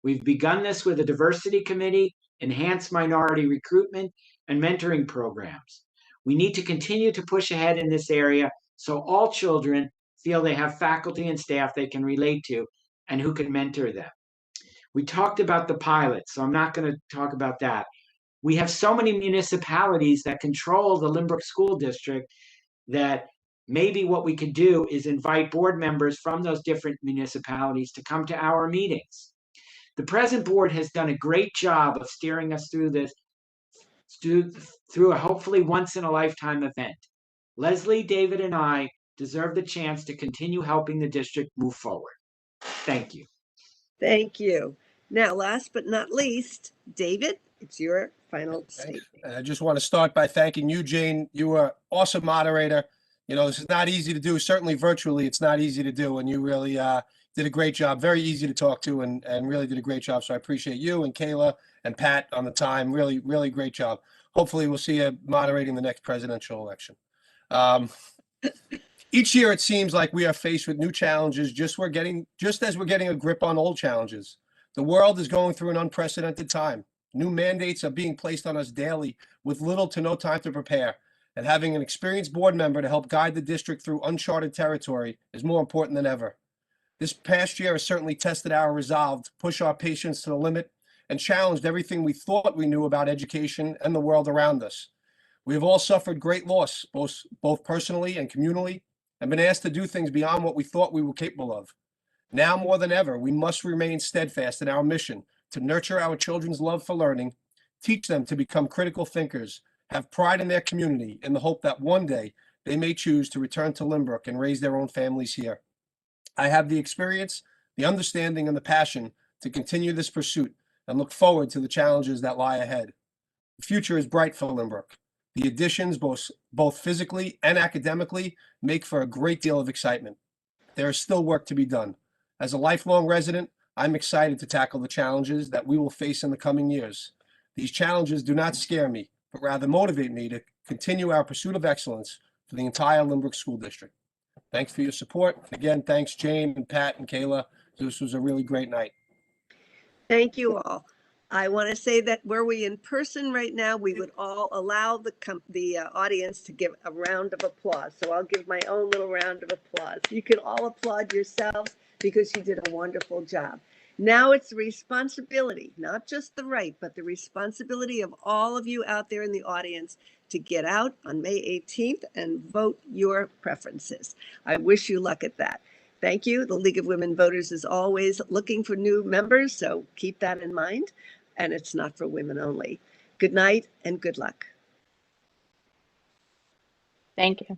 We've begun this with a diversity committee, enhanced minority recruitment, and mentoring programs. We need to continue to push ahead in this area so all children feel they have faculty and staff they can relate to and who can mentor them. We talked about the pilot, so I'm not going to talk about that. We have so many municipalities that control the Lynbrook School District that maybe what we could do is invite board members from those different municipalities to come to our meetings. The present board has done a great job of steering us through this through a hopefully once-in-a-lifetime event. Leslie, David, and I deserve the chance to continue helping the district move forward. Thank you. Thank you. Now, last but not least, David, it's your final statement. And I just want to start by thanking you, Jane. You were an awesome moderator. You know, this is not easy to do. Certainly virtually, it's not easy to do. And you really did a great job. Very easy to talk to and really did a great job. So I appreciate you and Kayla and Pat on the time. Really, really great job. Hopefully we'll see you moderating the next presidential election. Each year, it seems like we are faced with new challenges just as we're getting a grip on old challenges. The world is going through an unprecedented time. New mandates are being placed on us daily with little to no time to prepare. And having an experienced board member to help guide the district through uncharted territory is more important than ever. This past year has certainly tested our resolve to push our patience to the limit and challenged everything we thought we knew about education and the world around us. We have all suffered great loss, both personally and communally, and been asked to do things beyond what we thought we were capable of. Now more than ever, we must remain steadfast in our mission to nurture our children's love for learning, teach them to become critical thinkers, have pride in their community in the hope that one day they may choose to return to Lynbrook and raise their own families here. I have the experience, the understanding, and the passion to continue this pursuit and look forward to the challenges that lie ahead. The future is bright for Lynbrook. The additions, both physically and academically, make for a great deal of excitement. There is still work to be done. As a lifelong resident, I'm excited to tackle the challenges that we will face in the coming years. These challenges do not scare me, but rather motivate me to continue our pursuit of excellence for the entire Lynbrook School District. Thanks for your support. Again, thanks Jane and Pat and Kayla. This was a really great night. Thank you all. I want to say that were we in person right now, we would all allow the audience to give a round of applause. So I'll give my own little round of applause. You can all applaud yourselves because you did a wonderful job. Now it's the responsibility, not just the right, but the responsibility of all of you out there in the audience to get out on May 18th and vote your preferences. I wish you luck at that. Thank you. The League of Women Voters is always looking for new members, so keep that in mind. And it's not for women only. Good night and good luck. Thank you.